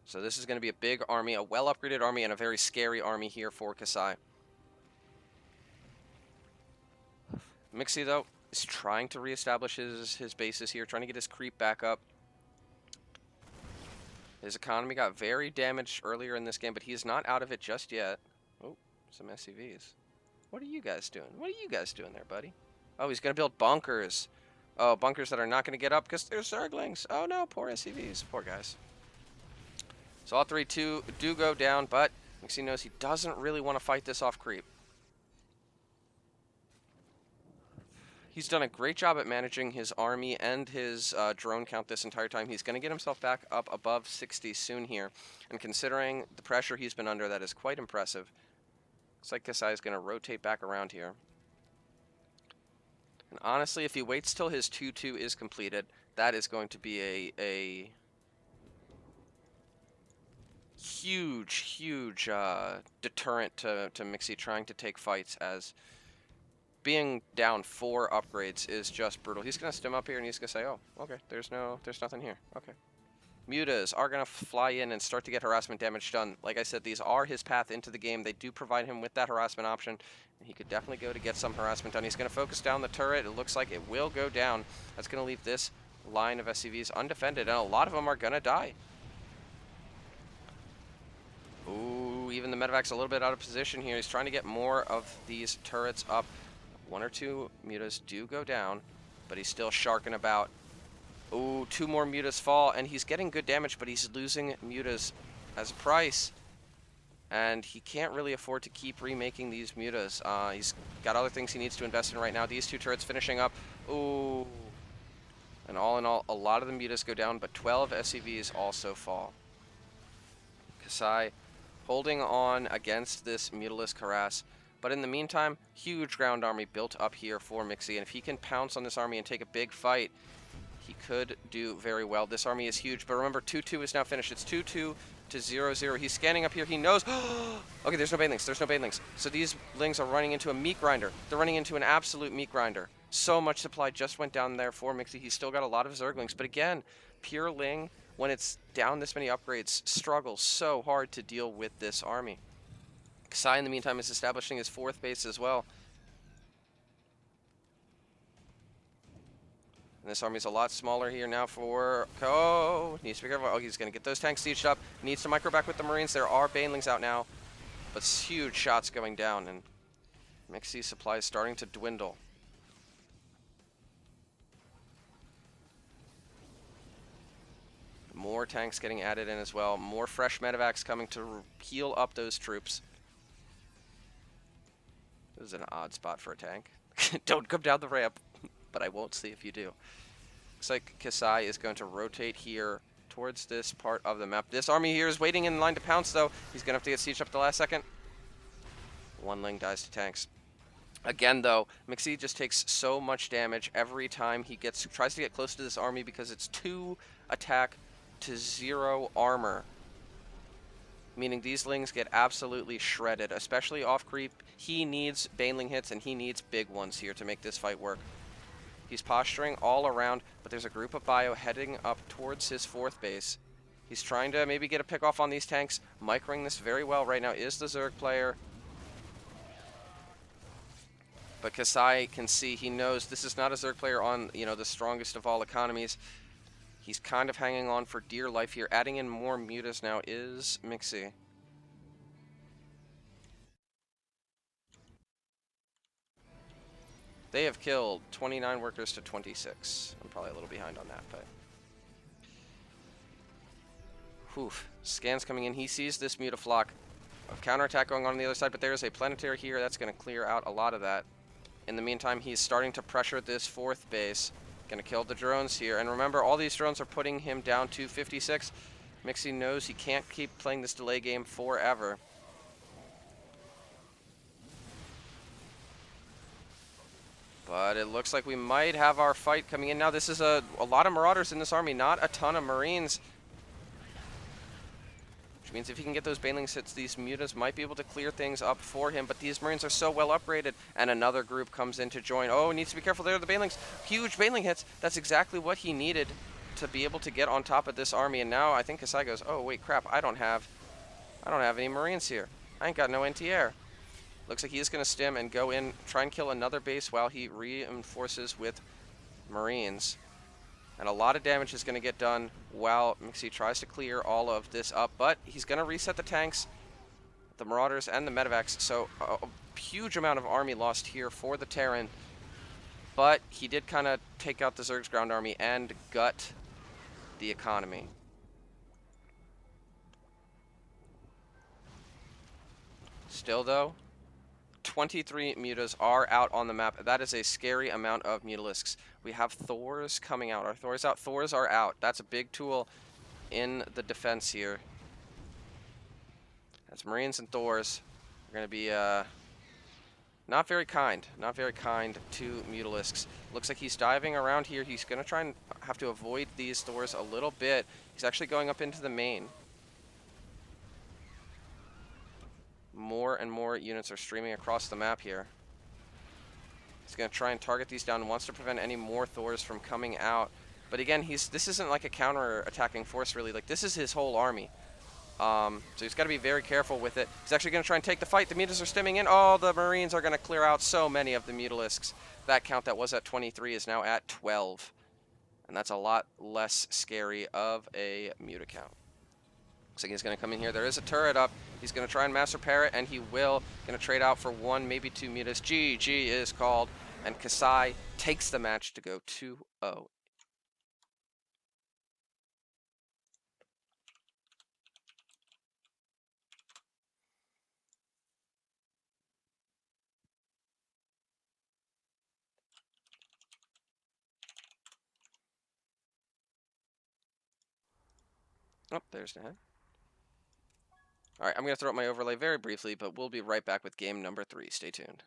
So this is going to be a big army, a well-upgraded army, and a very scary army here for Kasai. Mixie, though, is trying to reestablish his bases here, trying to get his creep back up. His economy got very damaged earlier in this game, but he is not out of it just yet. Oh, some SCVs. What are you guys doing? What are you guys doing there, buddy? Oh, he's going to build bunkers. Oh, bunkers that are not going to get up because they're Zerglings. Oh, no, poor SCVs. Poor guys. So all 3 do go down, but Mixie knows he doesn't really want to fight this off creep. He's done a great job at managing his army and his drone count this entire time. He's going to get himself back up above 60 soon here. And considering the pressure he's been under, that is quite impressive. Looks like Kasai is going to rotate back around here. And honestly, if he waits till his 2-2 is completed, that is going to be a huge deterrent to Mixie trying to take fights, as being down 4 upgrades is just brutal. He's going to stim up here and he's going to say, oh, okay, there's nothing here. Okay. Mutas are going to fly in and start to get harassment damage done. Like I said, these are his path into the game. They do provide him with that harassment option. He could definitely go to get some harassment done. He's going to focus down the turret. It looks like it will go down. That's going to leave this line of SCVs undefended, and a lot of them are going to die. Ooh, even the medevac's a little bit out of position here. He's trying to get more of these turrets up. 1 or 2 Mutas do go down, but he's still sharking about. Ooh, 2 more Mutas fall, and he's getting good damage, but he's losing Mutas as a price. And he can't really afford to keep remaking these Mutas. He's got other things he needs to invest in right now. These 2 turrets finishing up. Ooh. And all in all, a lot of the Mutas go down, but 12 SCVs also fall. Kasai holding on against this Mutalisk harass. But in the meantime, huge ground army built up here for Mixie, and if he can pounce on this army and take a big fight, he could do very well. This army is huge, but remember, 2-2 is now finished. It's 2-2 to 0-0. He's scanning up here. He knows. Okay, there's no Banelings. There's no Banelings. So these Lings are running into a meat grinder. They're running into an absolute meat grinder. So much supply just went down there for Mixie. He's still got a lot of Zerglings, but again, pure Ling, when it's down this many upgrades, struggles so hard to deal with this army. Kasai, in the meantime, is establishing his 4th base as well. And this army's a lot smaller here now for Ko. Needs to be careful. Oh, he's going to get those tanks sieged up. Needs to micro back with the Marines. There are Banelings out now, but huge shots going down, and Mixie's supply is starting to dwindle. More tanks getting added in as well. More fresh medevacs coming to heal up those troops. This is an odd spot for a tank. Don't come down the ramp, but I won't see if you do. Looks like Kasai is going to rotate here towards this part of the map. This army here is waiting in line to pounce, though. He's going to have to get sieged up at the last second. 1 Ling dies to tanks. Again, though, Mixie just takes so much damage every time he tries to get close to this army because it's 2 attack to 0 armor. Meaning these Lings get absolutely shredded, especially off creep. He needs Baneling hits, and he needs big ones here to make this fight work. He's posturing all around, but there's a group of bio heading up towards his 4th base. He's trying to maybe get a pick off on these tanks. Microing this very well right now is the Zerg player. But Kasai can see, he knows this is not a Zerg player on, the strongest of all economies. He's kind of hanging on for dear life here. Adding in more mutas now is Mixie. They have killed 29 workers to 26. I'm probably a little behind on that, but... Whew. Scans coming in. He sees this Mutaflock. A counterattack going on the other side, but there's a planetary here. That's going to clear out a lot of that. In the meantime, he's starting to pressure this 4th base. Going to kill the drones here. And remember, all these drones are putting him down to 56. Mixie knows he can't keep playing this delay game forever. But it looks like we might have our fight coming in now. This is a lot of Marauders in this army, not a ton of Marines. Which means if he can get those Banelings hits, these Mutas might be able to clear things up for him. But these Marines are so well upgraded. And another group comes in to join. Oh, needs to be careful there are the Banelings. Huge Baneling hits. That's exactly what he needed to be able to get on top of this army. And now I think Kasai goes, oh, wait, crap. I don't have any Marines here. I ain't got no anti-air. Looks like he is going to stim and go in, try and kill another base while he reinforces with Marines. And a lot of damage is going to get done while Mixie tries to clear all of this up. But he's going to reset the tanks, the Marauders, and the Medivacs. So a huge amount of army lost here for the Terran. But he did kind of take out the Zerg's ground army and gut the economy. Still, though, 23 mutas are out on the map. That is a scary amount of mutalisks. We have Thors coming out. Are Thors out? Thors are out. That's a big tool in the defense here. That's Marines and Thors are going to be not very kind. Not very kind to mutalisks. Looks like he's diving around here. He's going to try and have to avoid these Thors a little bit. He's actually going up into the main. More and more units are streaming across the map here. He's going to try and target these down and wants to prevent any more Thors from coming out. But again, this isn't like a counter-attacking force, really. Like, this is his whole army. So he's got to be very careful with it. He's actually going to try and take the fight. The mutas are stimming in. Oh, the Marines are going to clear out so many of the mutalisks. That count that was at 23 is now at 12. And that's a lot less scary of a muta count. Looks like he's going to come in here. There is a turret up. He's going to try and mass repair it, and he will. Going to trade out for 1, maybe 2 mutas. GG is called, and Kasai takes the match to go 2-0. Oh, there's the head. All right, I'm going to throw up my overlay very briefly, but we'll be right back with game number 3. Stay tuned.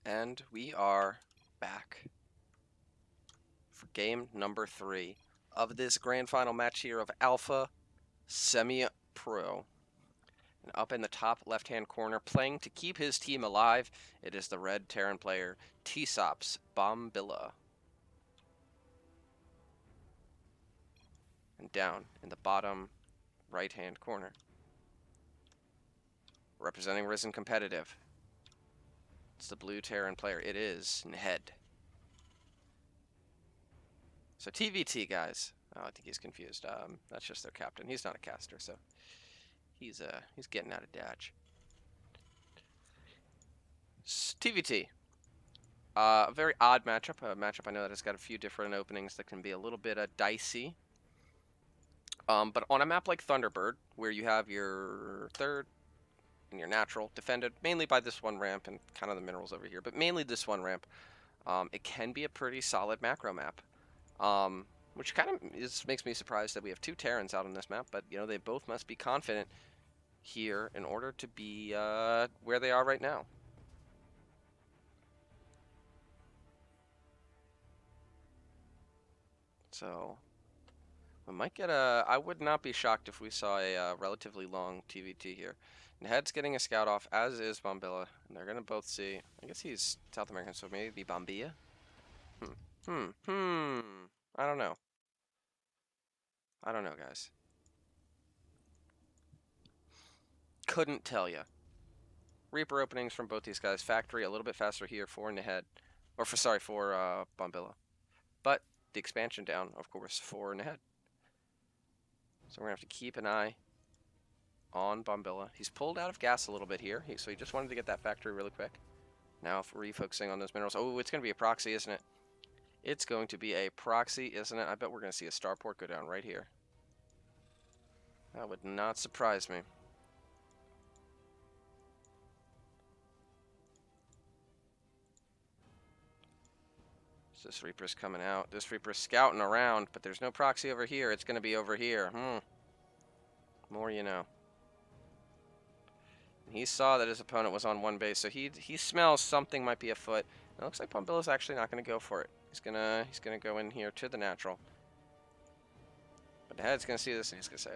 And we are back for game number 3 of this grand final match here of Alpha Semi-Pro. And up in the top left-hand corner, playing to keep his team alive, it is the red Terran player, TSOP's Bombilla. And down in the bottom right-hand corner, representing Risen Competitive, it's the blue Terran player. It is Ned. So TVT, guys. Oh, I think he's confused. That's just their captain. He's not a caster, so he's getting out of dodge. TVT. A very odd matchup. A matchup I know that has got a few different openings that can be a little bit dicey. But on a map like Thunderbird, where you have your third and your natural defended mainly by this one ramp and kind of the minerals over here, but mainly this one ramp, it can be a pretty solid macro map. Which kind of makes me surprised that we have 2 Terrans out on this map, but you know, they both must be confident here in order to be where they are right now. So we might get I would not be shocked if we saw a relatively long TVT here. Nehed's getting a scout off, as is Bombilla, and they're gonna both see. I guess he's South American, so maybe Bombilla. I don't know. I don't know, guys. Couldn't tell you. Reaper openings from both these guys. Factory a little bit faster here for Nehed, or for Bombilla, but the expansion down, of course, for Nehed. So we're gonna have to keep an eye on Bombilla. He's pulled out of gas a little bit here, so he just wanted to get that factory really quick. Now if we're refocusing on those minerals. Oh, it's gonna be a proxy, isn't it? It's going to be a proxy, isn't it? I bet we're gonna see a starport go down right here. That would not surprise me. So this Reaper's coming out. This Reaper's scouting around, but there's no proxy over here. It's going to be over here. More you know. He saw that his opponent was on one base, so he smells something might be afoot. It looks like Bombilla's actually not going to go for it. He's gonna go in here to the natural. But the head's going to see this and he's going to say,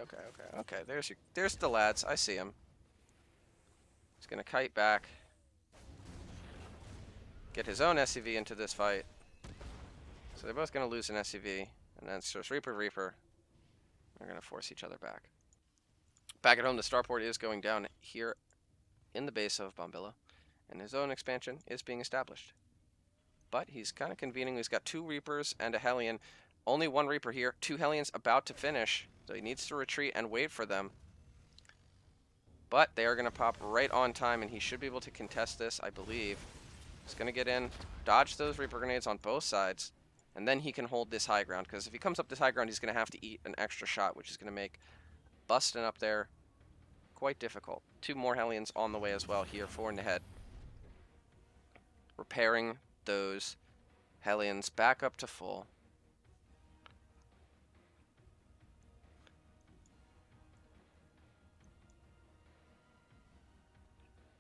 okay. There's the lads. I see him. He's going to kite back. Get his own SCV into this fight. So they're both going to lose an SCV. And then it's just Reaper. They're going to force each other back. Back at home, the starport is going down here in the base of Bombilla. And his own expansion is being established. But he's kind of convening. He's got 2 Reapers and a Hellion. Only 1 Reaper here. 2 Hellions about to finish. So he needs to retreat and wait for them. But they are going to pop right on time, and he should be able to contest this, I believe. He's going to get in, dodge those Reaper grenades on both sides, and then he can hold this high ground. Because if he comes up this high ground, he's going to have to eat an extra shot, which is going to make busting up there quite difficult. 2 more Hellions on the way as well here for Nehed. Repairing those Hellions back up to full.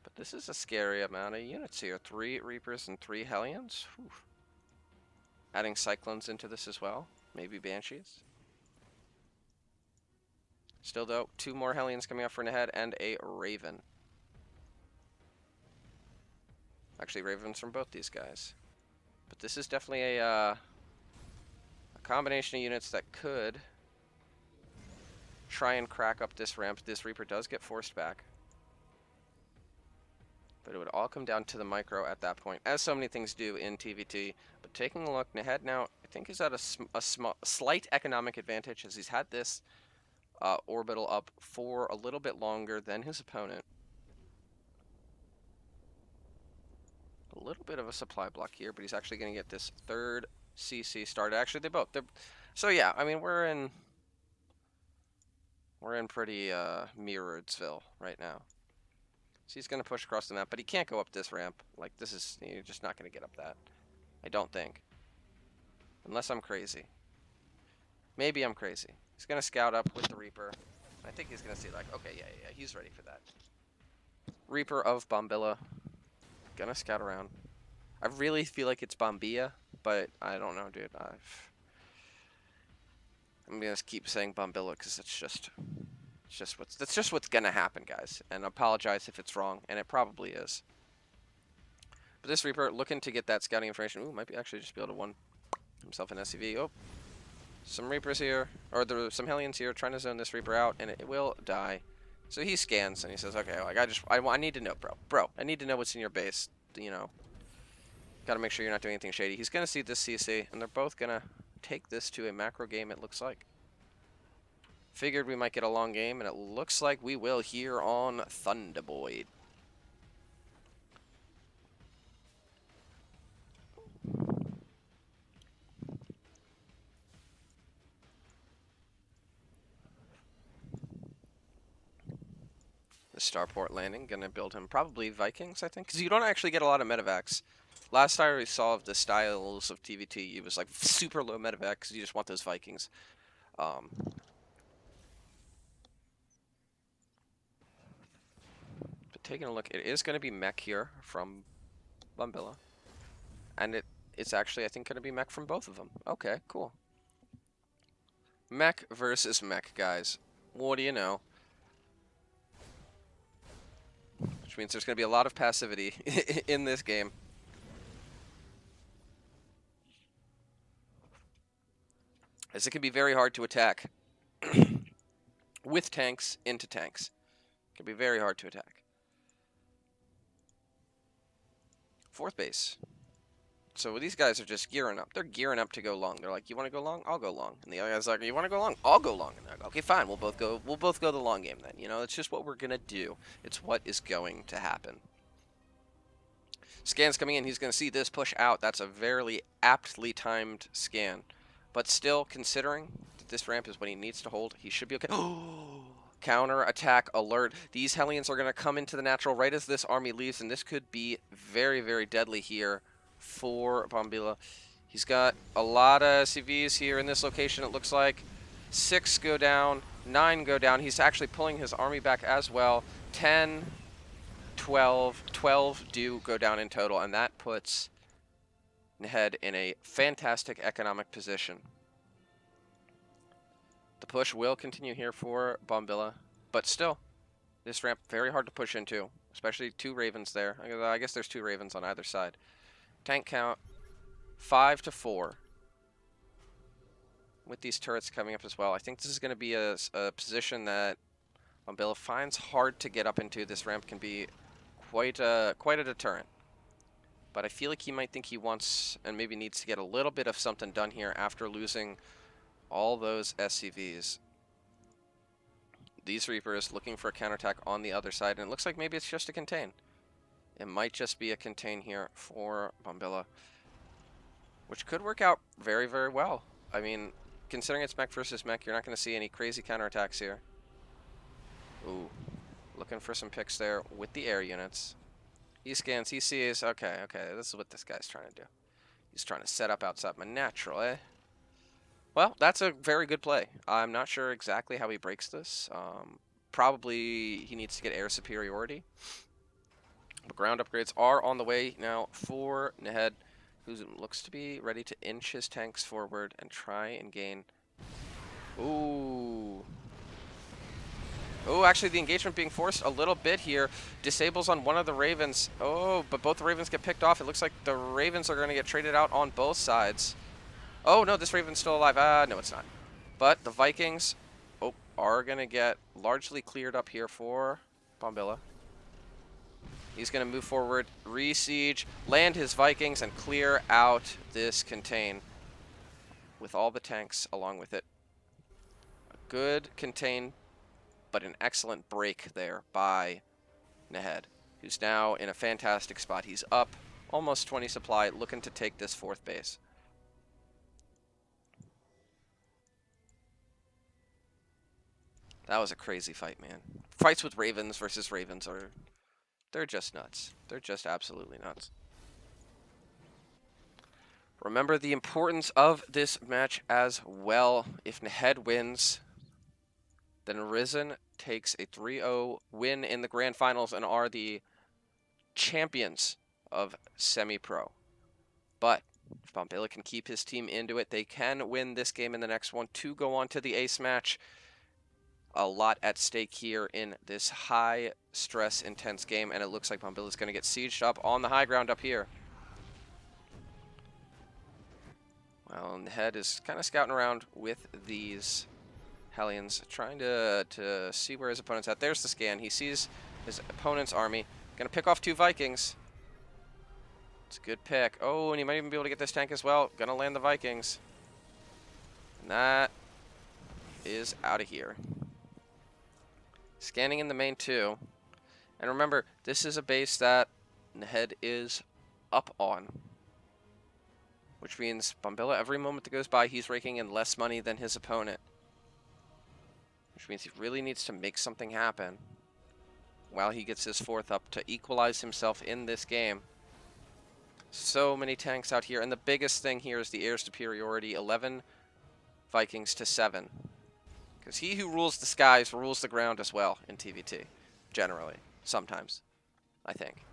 But this is a scary amount of units here. 3 Reapers and 3 Hellions. Whew. Adding Cyclones into this as well. Maybe Banshees. Still though, 2 more Hellions coming up for Nehed and a Raven. Actually, Ravens from both these guys. But this is definitely a combination of units that could try and crack up this ramp. This Reaper does get forced back. But it would all come down to the micro at that point, as so many things do in TVT. But taking a look, Nehed now, I think, is at a slight economic advantage, as he's had this orbital up for a little bit longer than his opponent. A little bit of a supply block here, but he's actually going to get this 3rd CC started. Actually, so yeah, I mean, we're in pretty Mirroredsville right now. So he's going to push across the map, but he can't go up this ramp. Like, you're just not going to get up that. I don't think. Unless I'm crazy. Maybe I'm crazy. He's going to scout up with the Reaper. I think he's going to see, like, okay, yeah, he's ready for that. Reaper of Bombilla. Gonna scout around. I really feel like it's Bombilla, but I don't know, dude. I'm gonna keep saying Bombilla because that's just what's gonna happen, guys. And I apologize if it's wrong, and it probably is. But this Reaper looking to get that scouting information. Ooh, might be actually just be able to one himself an SCV. Oh, some Reapers here, or there's some Hellions here trying to zone this Reaper out, and it will die. So he scans and he says, "Okay, like I need to know, bro. I need to know what's in your base. You know, got to make sure you're not doing anything shady." He's gonna see this CC, and they're both gonna take this to a macro game. It looks like. Figured we might get a long game, and it looks like we will here on Thunderboy. The Starport landing, gonna build him probably Vikings, I think, because you don't actually get a lot of medevacs. Last time we saw the styles of TVT, it was like super low medevac because you just want those Vikings. But taking a look, it is going to be mech here from Bombilla. And it's actually, I think, going to be mech from both of them. Okay, cool. Mech versus mech, guys. What do you know? Which means there's going to be a lot of passivity in this game. As it can be very hard to attack with tanks into tanks. It can be very hard to attack. Fourth base. So these guys are just gearing up. They're gearing up to go long. They're like, "You want to go long? I'll go long." And the other guy's like, "You want to go long? I'll go long." And they're like, "Okay, fine. We'll both go. We'll both go the long game then." You know, it's just what we're gonna do. It's what is going to happen. Scan's coming in. He's gonna see this push out. That's a very aptly timed scan, but still, considering that this ramp is what he needs to hold, he should be okay. Counter attack alert. These Hellions are gonna come into the natural right as this army leaves, and this could be very, very deadly here for Bombilla. He's got a lot of CVs here in this location, it looks like. 6 go down, 9 go down. He's actually pulling his army back as well. 10, 12 do go down in total, and that puts Nehed in a fantastic economic position. The push will continue here for Bombilla, but still, this ramp very hard to push into, especially 2 Ravens there. I guess there's 2 Ravens on either side. Tank count 5 to 4. With these turrets coming up as well, I think this is going to be a position that Bombilla finds hard to get up into. This ramp can be quite a deterrent. But I feel like he might think he wants and maybe needs to get a little bit of something done here after losing all those SCVs. These Reapers looking for a counterattack on the other side, and it looks like maybe it's just a contain. It might just be a contain here for Bombilla, which could work out very, very well. I mean, considering it's mech versus mech, you're not going to see any crazy counterattacks here. Ooh, looking for some picks there with the air units. He scans, he sees, okay, this is what this guy's trying to do. He's trying to set up outside my natural, eh? Well, that's a very good play. I'm not sure exactly how he breaks this. Probably he needs to get air superiority. But ground upgrades are on the way now for Nehed, who looks to be ready to inch his tanks forward and try and gain. Ooh. Oh, actually, the engagement being forced a little bit here. Disables on one of the Ravens. Oh, but both the Ravens get picked off. It looks like the Ravens are going to get traded out on both sides. Oh, no, this Raven's still alive. No, it's not. But the Vikings are going to get largely cleared up here for Bombilla. He's going to move forward, re-siege, land his Vikings, and clear out this contain with all the tanks along with it. A good contain, but an excellent break there by Nehed, who's now in a fantastic spot. He's up almost 20 supply, looking to take this 4th base. That was a crazy fight, man. Fights with Ravens versus Ravens they're just nuts. They're just absolutely nuts. Remember the importance of this match as well. If Nehed wins, then Risen takes a 3-0 win in the grand finals and are the champions of semi-pro. But if Bombilla can keep his team into it, they can win this game and the next one to go on to the ace match. A lot at stake here in this high stress intense game, and it looks like Bombilla's going to get sieged up on the high ground up here. Well, and the head is kind of scouting around with these Hellions, trying to see where his opponent's at. There's the scan. He sees his opponent's army. Going to pick off 2 Vikings. It's a good pick. Oh, and he might even be able to get this tank as well. Going to land the Vikings. And that is out of here. Scanning in the main too. And remember, this is a base that the head is up on. Which means Bombilla, every moment that goes by, he's raking in less money than his opponent. Which means he really needs to make something happen while he gets his 4th up to equalize himself in this game. So many tanks out here, and the biggest thing here is the air superiority, 11 Vikings to 7. Because he who rules the skies rules the ground as well in TVT, generally, sometimes, I think.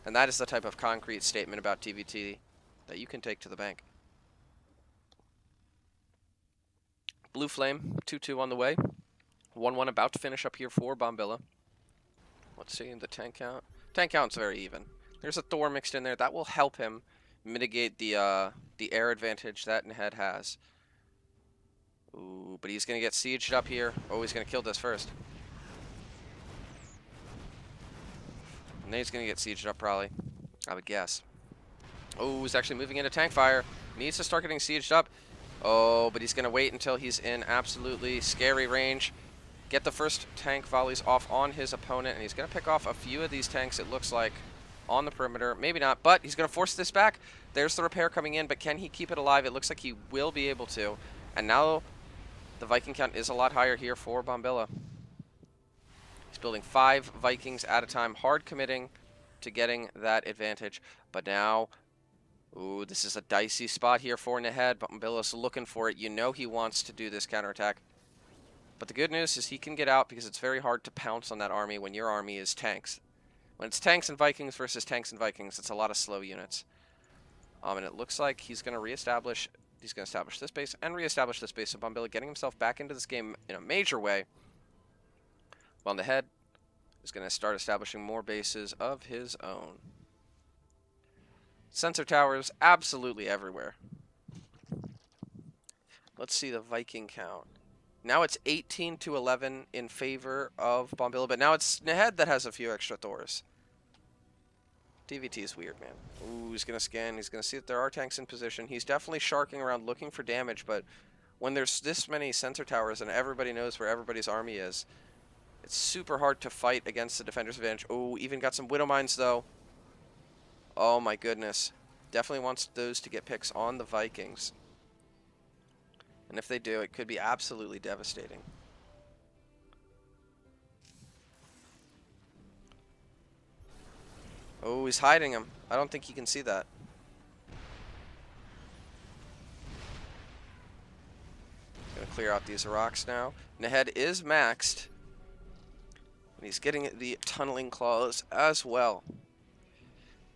And that is the type of concrete statement about TVT that you can take to the bank. Blue Flame, 2-2 on the way. 1-1 about to finish up here for Bombilla. Let's see the tank count. Tank count's very even. There's a Thor mixed in there. That will help him mitigate the air advantage that Nhed has. Ooh, but he's going to get sieged up here. Oh, he's going to kill this first. And then he's going to get sieged up probably, I would guess. Oh, he's actually moving into tank fire. Needs to start getting sieged up. Oh, but he's going to wait until he's in absolutely scary range. Get the first tank volleys off on his opponent, and he's going to pick off a few of these tanks, it looks like, on the perimeter. Maybe not, but he's going to force this back. There's the repair coming in, but can he keep it alive? It looks like he will be able to. And now the Viking count is a lot higher here for Bombilla. He's building 5 Vikings at a time, hard committing to getting that advantage. But now, ooh, this is a dicey spot here for Nhed. Bombilla's looking for it. You know he wants to do this counterattack. But the good news is he can get out because it's very hard to pounce on that army when your army is tanks. When it's tanks and Vikings versus tanks and Vikings, it's a lot of slow units. And it looks like he's going to reestablish, he's going to establish this base and reestablish this base. So Bombilla getting himself back into this game in a major way. While the head is going to start establishing more bases of his own. Sensor towers absolutely everywhere. Let's see the Viking count. Now it's 18 to 11 in favor of Bombilla, but now it's Nhed that has a few extra Thors. DVT is weird, man. Ooh, he's going to scan. He's going to see that there are tanks in position. He's definitely sharking around looking for damage, but when there's this many sensor towers and everybody knows where everybody's army is, it's super hard to fight against the defender's advantage. Oh, even got some Widow Mines, though. Oh, my goodness. Definitely wants those to get picks on the Vikings. And if they do, it could be absolutely devastating. Oh, he's hiding him. I don't think he can see that. Gonna clear out these rocks now. Nhed is maxed. And he's getting the tunneling claws as well.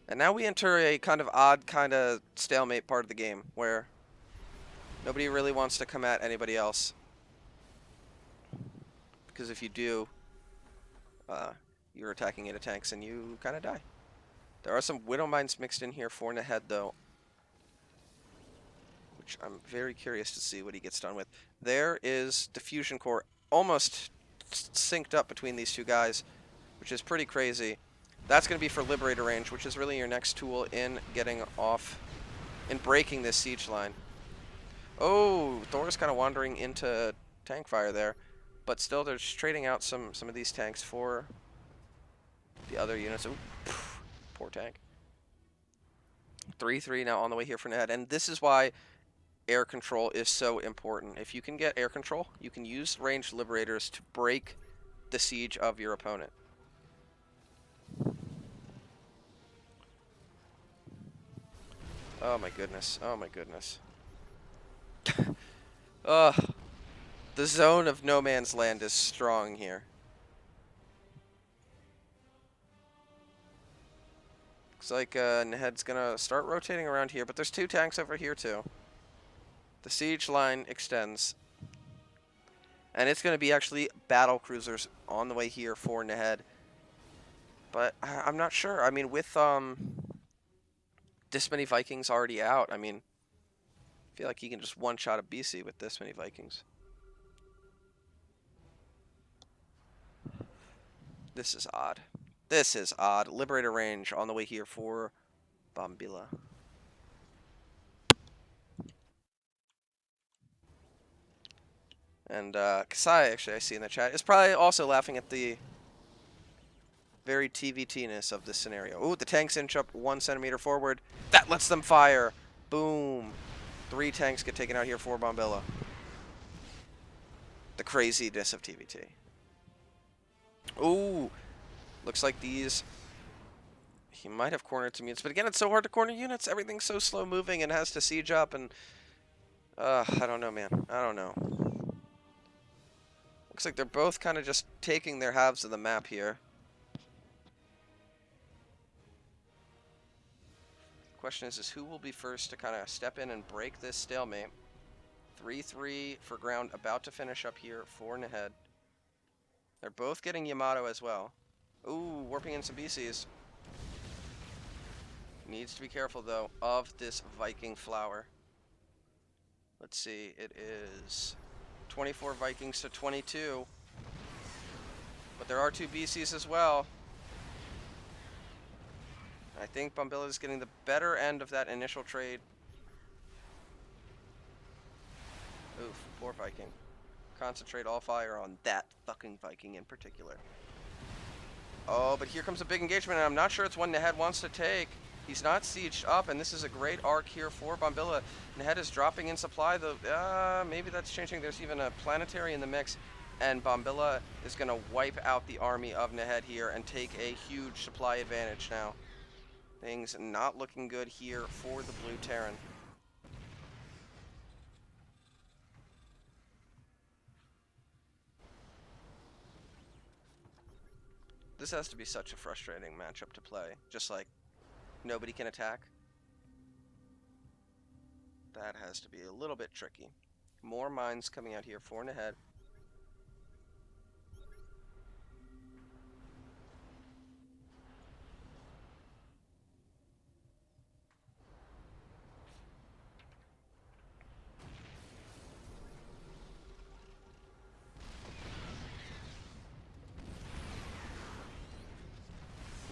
And now we enter a kind of odd, kind of stalemate part of the game where nobody really wants to come at anybody else. Because if you do, you're attacking into tanks and you kind of die. There are some Widow Mines mixed in here for Nhed, though, which I'm very curious to see what he gets done with. There is the Fusion Core almost synced up between these two guys, which is pretty crazy. That's going to be for Liberator range, which is really your next tool in getting off, in breaking this siege line. Oh, Thor's kind of wandering into tank fire there, but still they're just trading out some of these tanks for the other units. Ooh, poor tank. 3-3 now on the way here for Nhed, and this is why air control is so important. If you can get air control, you can use ranged liberators to break the siege of your opponent. Oh my goodness. Oh my goodness. Ugh. The zone of no man's land is strong here. Looks like Nehed's gonna start rotating around here, but there's 2 tanks over here too. The siege line extends. And it's gonna be actually battle cruisers on the way here for Nehed. But I'm not sure. I mean, with this many Vikings already out, I mean, I feel like he can just one-shot a BC with this many Vikings. This is odd. This is odd. Liberator range on the way here for Bombilla. And Kasai, actually, I see in the chat, is probably also laughing at the very TVT-ness of this scenario. Ooh, the tanks inch up 1 centimeter forward. That lets them fire. Boom. 3 tanks get taken out here for Bombilla. The craziness of TVT. Ooh. Looks like these... He might have cornered some units, but again, it's so hard to corner units. Everything's so slow moving and has to siege up, and... I don't know, man. I don't know. Looks like they're both kind of just taking their halves of the map here. Question is who will be first to kind of step in and break this stalemate? 3-3 for ground, about to finish up here for Nehed. They're both getting Yamato as well. Ooh, warping in some BCs. Needs to be careful, though, of this Viking flower. Let's see, it is 24 Vikings to 22. But there are 2 BCs as well. I think Bombilla is getting the better end of that initial trade. Oof, poor Viking. Concentrate all fire on that fucking Viking in particular. Oh, but here comes a big engagement, and I'm not sure it's one Nehed wants to take. He's not sieged up, and this is a great arc here for Bombilla. Nehed is dropping in supply, though. Maybe that's changing. There's even a planetary in the mix, and Bombilla is going to wipe out the army of Nehed here and take a huge supply advantage now. Things not looking good here for the Blue Terran. This has to be such a frustrating matchup to play. Just like nobody can attack. That has to be a little bit tricky. More mines coming out here for Nehed.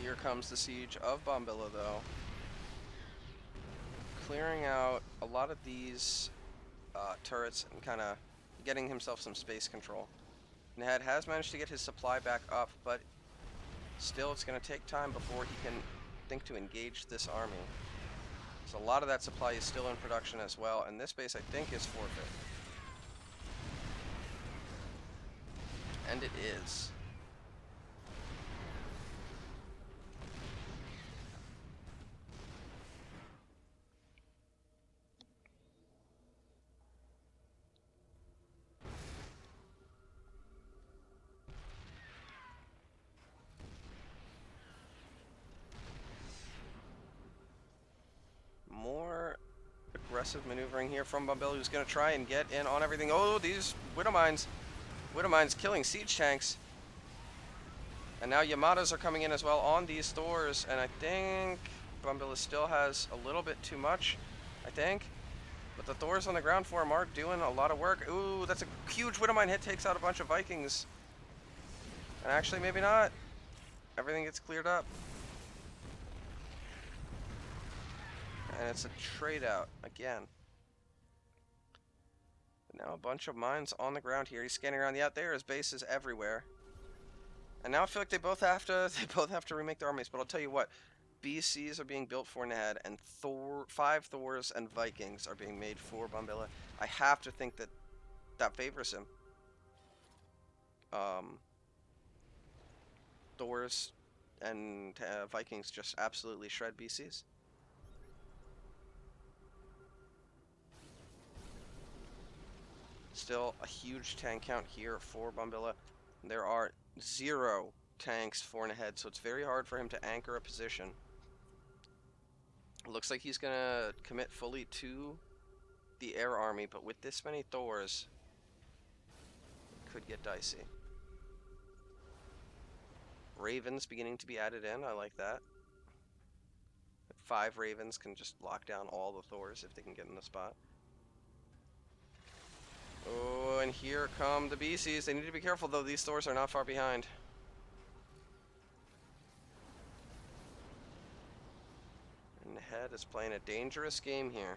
Here comes the siege of Bombilla, though. Clearing out a lot of these turrets and kind of getting himself some space control. Nehed has managed to get his supply back up, but still it's going to take time before he can think to engage this army. So a lot of that supply is still in production as well, and this base I think is forfeit. And it is. More aggressive maneuvering here from Bombilla, who's going to try and get in on everything. Oh, these Widow Mines. Widow Mines killing siege tanks. And now Yamatos are coming in as well on these Thors, and I think Bombilla still has a little bit too much, I think. But the Thors on the ground for him are doing a lot of work. Ooh, that's a huge Widow Mine hit, takes out a bunch of Vikings. And actually, maybe not. Everything gets cleared up. And it's a trade out again. But now a bunch of mines on the ground here. He's scanning around. Yeah, there his base is everywhere. And now I feel like they both have to remake their armies. But I'll tell you what, BCs are being built for Nehed, and 5 Thors and Vikings are being made for Bombilla. I have to think that that favors him. Thors and Vikings just absolutely shred BCs. Still a huge tank count here for Bombilla. There are 0 tanks for Nehed, so it's very hard for him to anchor a position. Looks like he's gonna commit fully to the air army, but with this many Thors, it could get dicey. Ravens beginning to be added in. I like that. 5 Ravens can just lock down all the Thors if they can get in the spot. Oh, and here come the BCs. They need to be careful, though. These Thors are not far behind. And the head is playing a dangerous game here.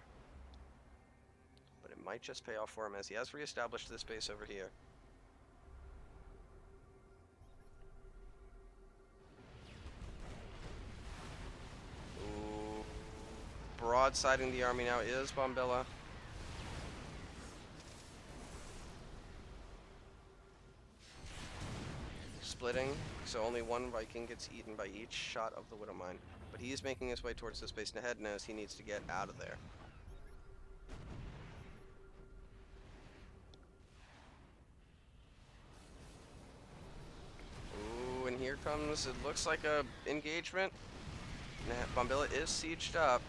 But it might just pay off for him as he has reestablished this base over here. Ooh. Broadsiding the army now is Bombilla. Splitting, so only one Viking gets eaten by each shot of the Widowmine. But he is making his way towards this base, and ahead knows he needs to get out of there. Ooh, and here comes, it looks like a engagement. Bombilla is sieged up.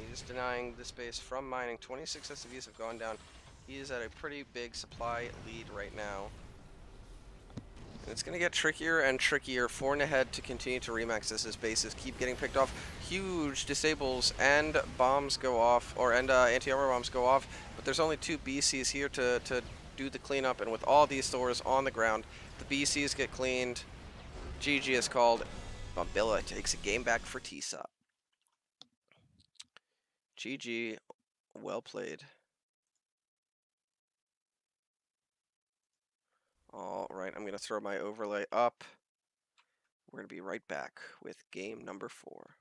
He's denying this base from mining. 26 SCVs have gone down. He is at a pretty big supply lead right now. And it's going to get trickier and trickier for Nahed to continue to remax as his bases keep getting picked off. Huge disables and bombs go off, or anti-armor bombs go off, but there's only 2 BCs here to do the cleanup, and with all these Thors on the ground, the BCs get cleaned. GG is called. Bombilla takes a game back for TSOP. GG, well played. All right, I'm going to throw my overlay up. We're going to be right back with game number 4.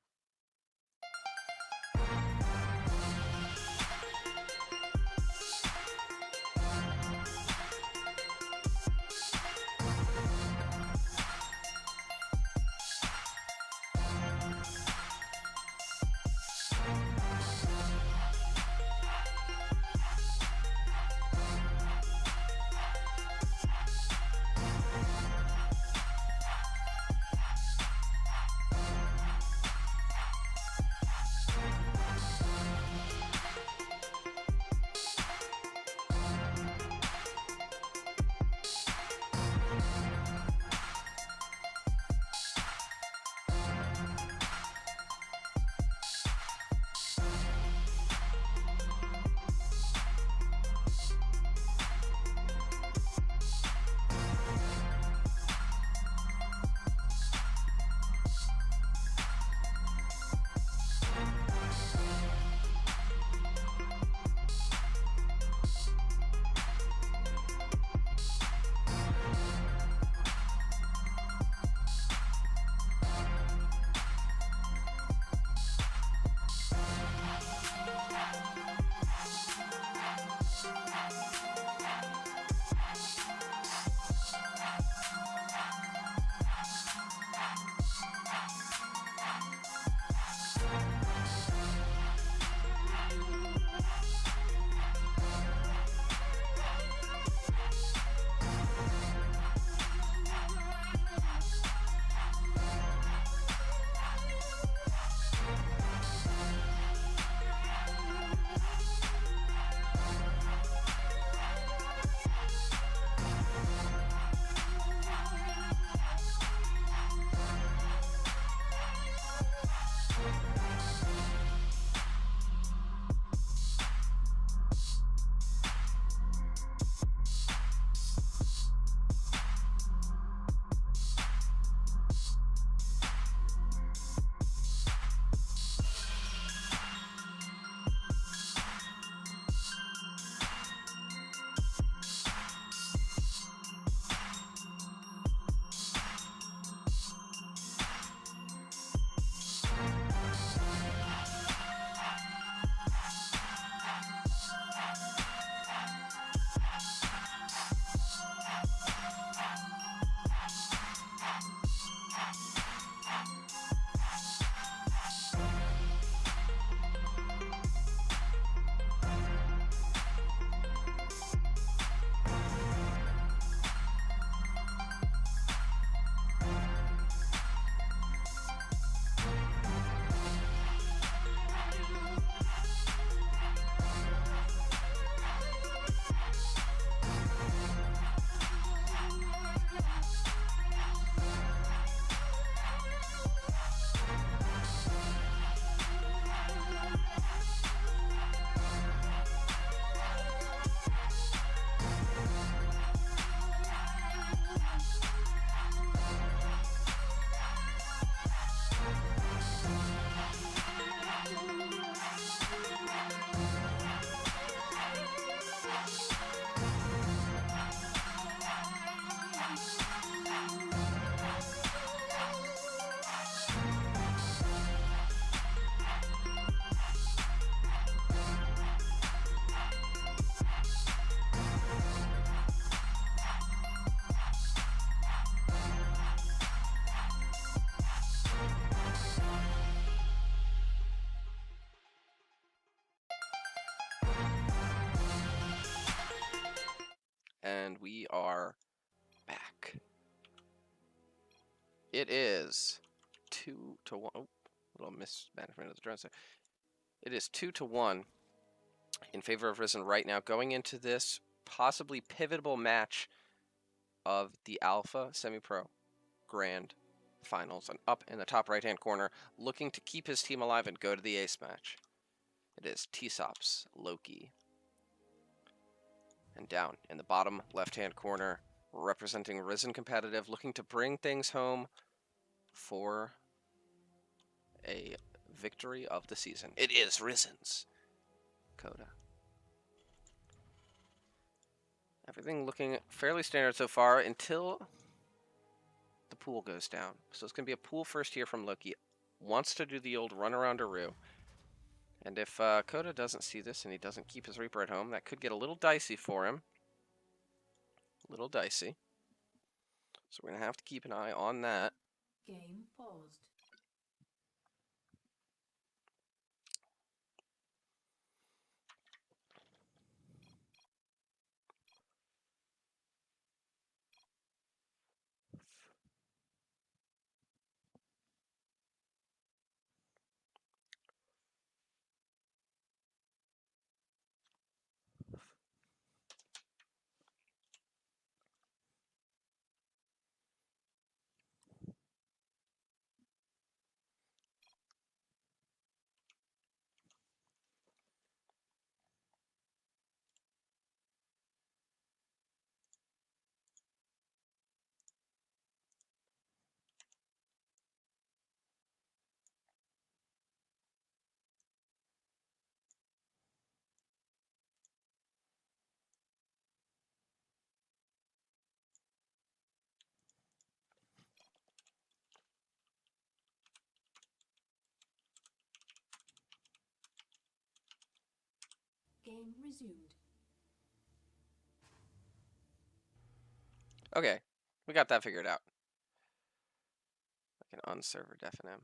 and we are back. It is 2-1. Oh, little mismanagement of the drones there. It is 2-1 in favor of Risen right now, going into this possibly pivotal match of the Alpha Semi-Pro Grand Finals. And up in the top right-hand corner, looking to keep his team alive and go to the ace match. It is TSOP's Loki. And down in the bottom left-hand corner, representing Risen Competitive, looking to bring things home for a victory of the season. It is Risen's Coda. Everything looking fairly standard so far until the pool goes down. So it's going to be a pool first here from Loki. Wants to do the old run around Aru. And if Coda doesn't see this and he doesn't keep his Reaper at home, that could get a little dicey for him. A little dicey. So we're going to have to keep an eye on that. Game paused. Game resumed. Okay, we got that figured out. I can unserver deafen him.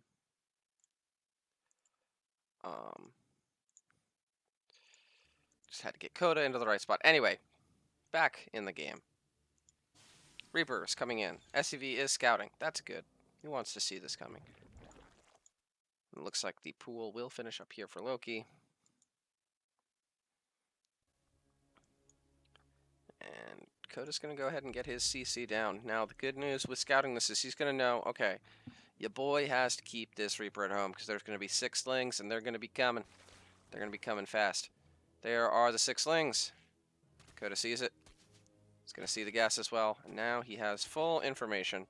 Just had to get Coda into the right spot. Anyway, back in the game. Reapers coming in. SCV is scouting. That's good. He wants to see this coming. It looks like the pool will finish up here for Loki. And Coda's going to go ahead and get his CC down. Now, the good news with scouting this is he's going to know, okay, your boy has to keep this Reaper at home because there's going to be 6 slings and they're going to be coming. They're going to be coming fast. There are the 6 slings. Coda sees it. He's going to see the gas as well. And now he has full information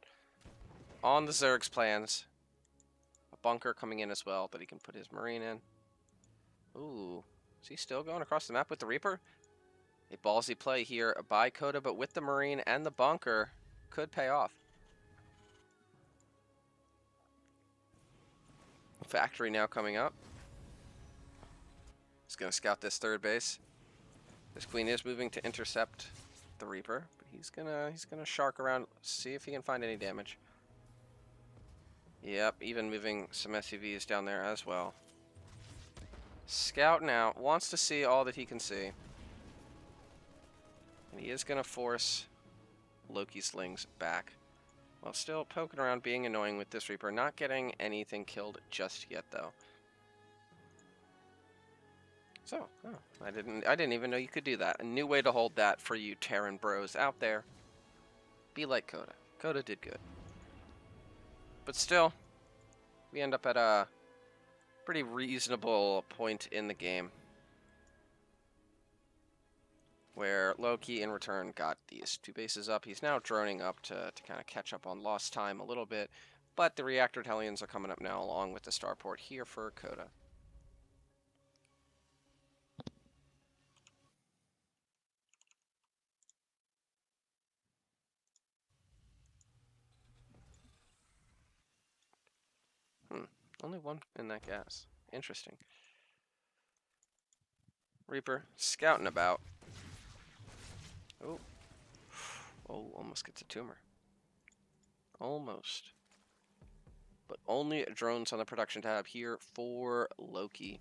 on the Zerg's plans. A bunker coming in as well that he can put his Marine in. Ooh, is he still going across the map with the Reaper? A ballsy play here by Coda, but with the Marine and the bunker, could pay off. Factory now coming up. He's going to scout this third base. This Queen is moving to intercept the Reaper, but he's gonna shark around, see if he can find any damage. Yep, even moving some SCVs down there as well. Scouting out, wants to see all that he can see. And he is going to force Loki slings back. While still poking around, being annoying with this Reaper. Not getting anything killed just yet, though. So, I didn't even know you could do that. A new way to hold that for you Terran bros out there. Be like Coda. Coda did good. But still, we end up at a pretty reasonable point in the game, where Loki in return got these 2 bases up. He's now droning up to kind of catch up on lost time a little bit, but the Reactor Hellions are coming up now along with the Starport here for Coda. Only 1 in that gas. Interesting. Reaper scouting about. Oh. Oh, almost gets a tumor. Almost. But only drones on the production tab here for Loki.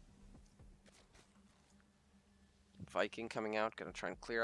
Viking coming out, gonna try and clear out.